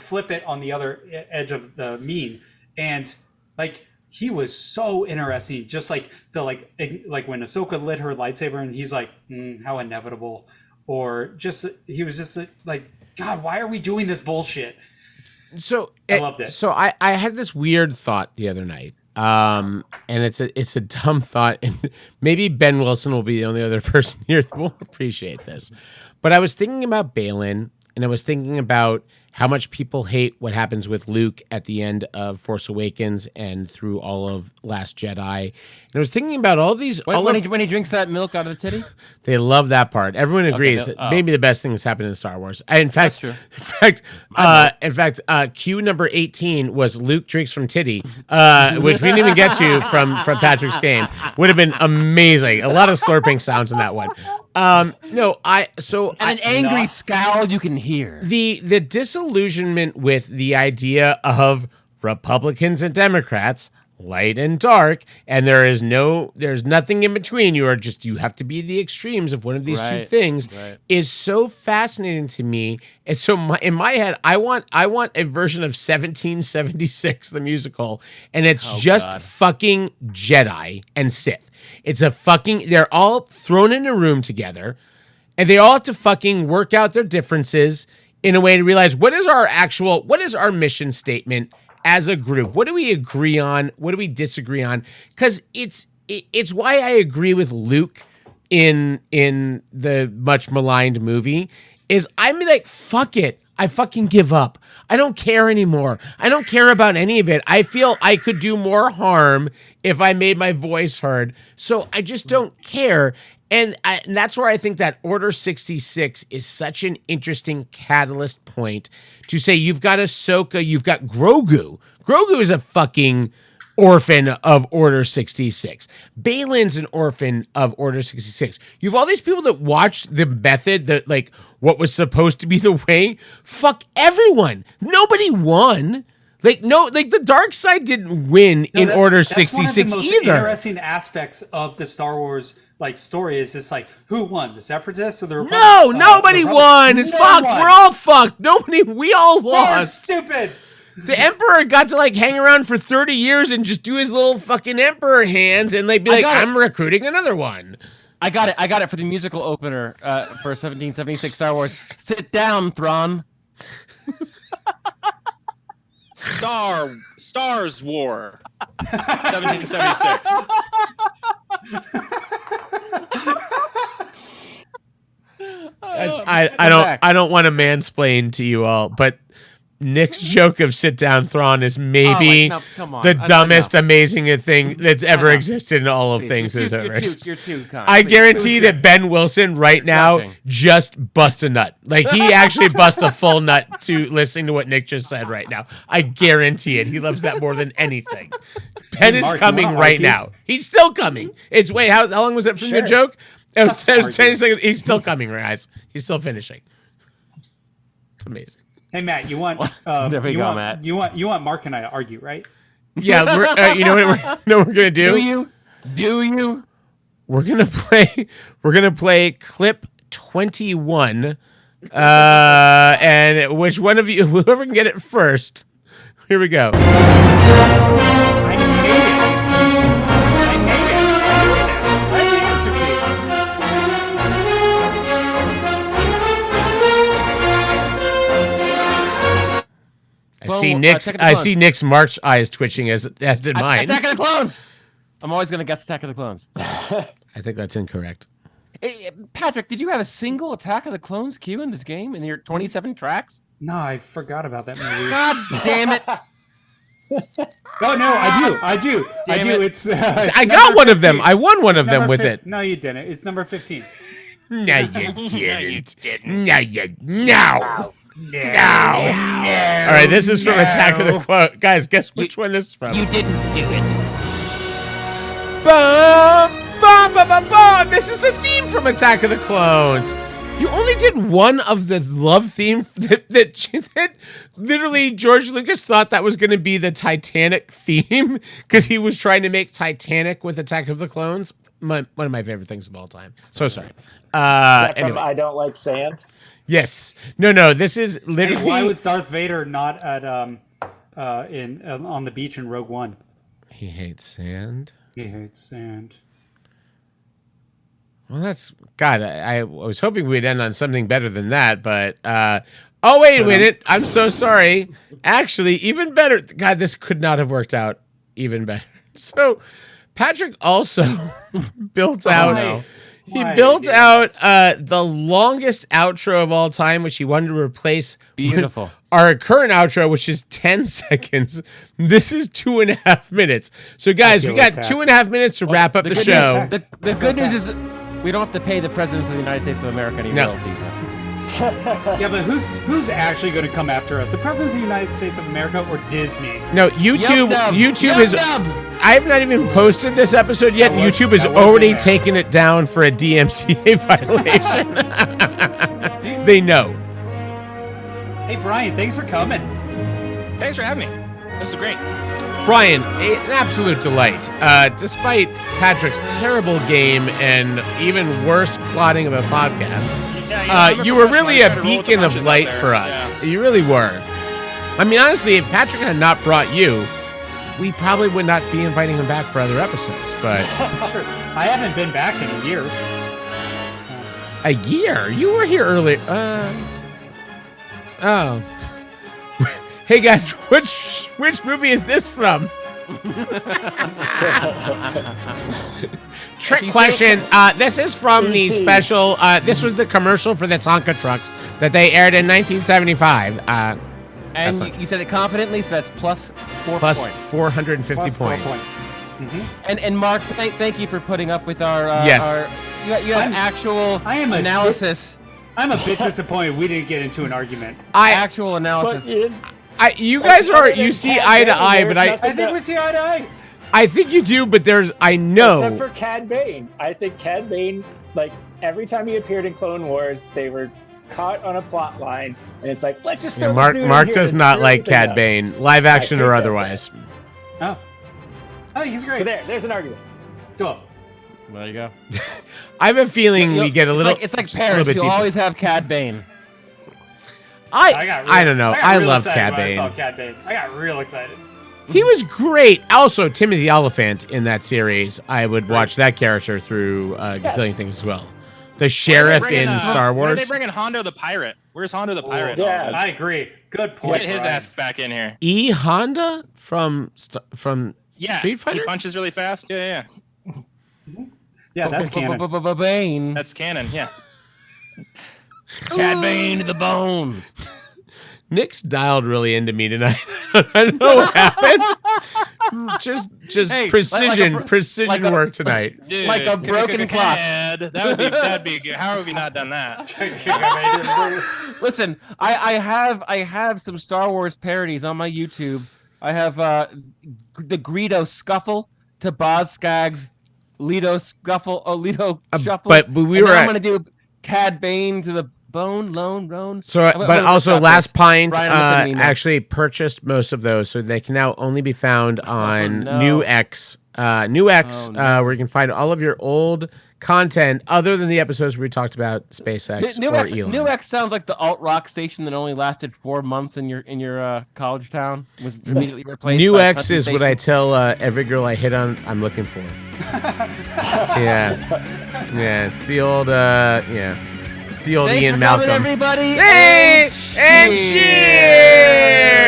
flip it on the other edge of the mean. And like he was so interesting, just like the like when Ahsoka lit her lightsaber, and he's like, how inevitable, or just he was just like, God, why are we doing this bullshit? So I loved it. So I had this weird thought the other night. And it's a dumb thought, and maybe Ben Wilson will be the only other person here that will appreciate this. But I was thinking about Balin, and I was thinking about how much people hate what happens with Luke at the end of Force Awakens and through all of Last Jedi. And I was thinking about all these... When he drinks that milk out of the titty? They love that part. Everyone agrees that maybe the best thing that's happened in Star Wars. In fact, cue number 18 was Luke drinks from titty, which we didn't even get to from Patrick's game. Would have been amazing. A lot of slurping sounds in that one. An angry scowl you can hear. The disillusionment with the idea of Republicans and Democrats, light and dark, and there's nothing in between. You have to be the extremes of one of these two things, is so fascinating to me. And so in my head, I want a version of 1776, the musical, and it's fucking Jedi and Sith. They're all thrown in a room together, and they all have to fucking work out their differences in a way to realize what is our mission statement as a group? What do we agree on? What do we disagree on? Because it's why I agree with Luke in the much maligned movie is I'm like, fuck it. I fucking give up. I don't care anymore. I don't care about any of it. I feel I could do more harm if I made my voice heard. So I just don't care. And that's where I think that Order 66 is such an interesting catalyst point to say you've got Ahsoka, you've got Grogu. Grogu is a fucking orphan of Order 66. Balin's an orphan of Order 66. You have all these people that watched the method, that like what was supposed to be the way. Fuck everyone. Nobody won. The dark side didn't win in Order 66 one of the most either. Interesting aspects of the Star Wars story is just like, who won, the Separatists or the Republic? No, nobody won. It's fucked. We're all fucked. We all lost. We're stupid. The Emperor got to like hang around for 30 years and just do his little fucking Emperor hands and like be like, I'm recruiting another one. I got it for the musical opener for 1776 Star Wars. Sit down, Thrawn. Stars War 1776. I don't want to mansplain to you all, but Nick's joke of sit down Thrawn is maybe the dumbest, amazing thing that's ever existed in all of things that's ever existed. You're too kind. I guarantee that Ben Wilson right now just bust a nut. Like he actually bust a full nut to listening to what Nick just said right now. I guarantee it. He loves that more than anything. Ben is coming right now. He's still coming. It's wait, how long was it from the joke? It was 10 seconds. He's still coming, guys. He's still finishing. It's amazing. Hey Matt, you want Matt. You want Mark and I to argue, right? Yeah, we're, you know what we're gonna do? Do you? We're gonna play clip 21, and which one of you, whoever can get it first. Here we go. I made it. Let me answer I see Nick's March eyes twitching as did mine. Attack of the Clones. I'm always gonna guess Attack of the Clones. I think that's incorrect. Hey, Patrick, did you have a single Attack of the Clones cue in this game in your 27 tracks? No, I forgot about that movie. God damn it! Oh no, I do. It's I got one 15. Of them. I won one of them with it. No, you didn't. It's number 15. No, you didn't. No. No. All right, this is from Attack of the Clones. Guys, guess which one this is from? You didn't do it. This is the theme from Attack of the Clones. You only did one of the love theme that literally George Lucas thought that was going to be the Titanic theme because he was trying to make Titanic with Attack of the Clones. One of my favorite things of all time. So sorry. Anyway. I Don't Like Sand? Yes. No. This is literally. Hey, why was Darth Vader not at on the beach in Rogue One? He hates sand. He hates sand. Well, that's God. I was hoping we'd end on something better than that, but oh wait a minute. I'm so sorry. Actually, even better. God, this could not have worked out even better. So, Patrick also built out. He built out the longest outro of all time, which he wanted to replace Beautiful. Our current outro, which is 10 seconds. This is 2.5 minutes. So, guys, we got 2.5 minutes to wrap up the show. The good news is we don't have to pay the President of the United States of America any royalties. Yeah, but who's actually going to come after us? The President of the United States of America or Disney? No, YouTube is. I have not even posted this episode yet. YouTube has already taken it down for a DMCA violation. They know. Hey, Brian, thanks for coming. Thanks for having me. This is great. Brian, an absolute delight. Despite Patrick's terrible game and even worse plotting of a podcast, you were really a beacon of light for us. Yeah. You really were. I mean, honestly, if Patrick had not brought you, we probably would not be inviting him back for other episodes. But sure. I haven't been back in a year. A year? You were here earlier. Oh. Hey guys, which movie is this from? Trick question. This is from the special. This was the commercial for the Tonka trucks that they aired in 1975. And you said it confidently, so that's plus 4 points. 450 plus points. 4 points. Mm-hmm. And Mark, thank you for putting up with our. Yes. You have actual analysis. I'm a bit disappointed we didn't get into an argument. Actual analysis. You guys you see eye to eye, but I think we see eye to eye. I think you do, but I know. Except for Cad Bane. I think Cad Bane, like, every time he appeared in Clone Wars, they were caught on a plot line, and it's like, let's just Mark does not like Cad Bane, live action or otherwise. Oh, he's great. So there's an argument. Go. There you go. I have a feeling we get a little. It's like Paris. You'll always have Cad Bane. I don't know. I love Cad I saw Bane. Cad Bane. I got real excited. He was great. Also, Timothy the Elephant in that series. I would watch that character through gazillion things as well. The sheriff in Star Wars. Where are they bringing Hondo the pirate? Where's Hondo the pirate? Yeah, I agree. Good point. Get his ass back in here. E Honda from Street Fighter. He punches really fast. Yeah. Yeah, that's canon. Bane. That's canon. Yeah. Cad Bane to the bone. Nick's dialed really into me tonight. I don't know what happened. Just Hey, precision work tonight. Dude, Like a broken clock. That'd be good. How have you not done that? Listen, I have some Star Wars parodies on my YouTube. I have the Greedo Scuffle to Boz Scaggs, Leto Scuffle, Leto Shuffle. But we were. I'm gonna do Cad Bane to the bone, lone, roan. So, but also, Last Pint Brian, actually purchased most of those, so they can now only be found on New X. Where you can find all of your old content, other than the episodes where we talked about SpaceX or Elon. New X sounds like the alt rock station that only lasted 4 months in your college town. Was immediately replaced. New by X is station. what I tell every girl I hit on I'm looking for. Yeah, it's the old It's the old Thanks Ian for Malcolm. coming, everybody. Hey, and cheers!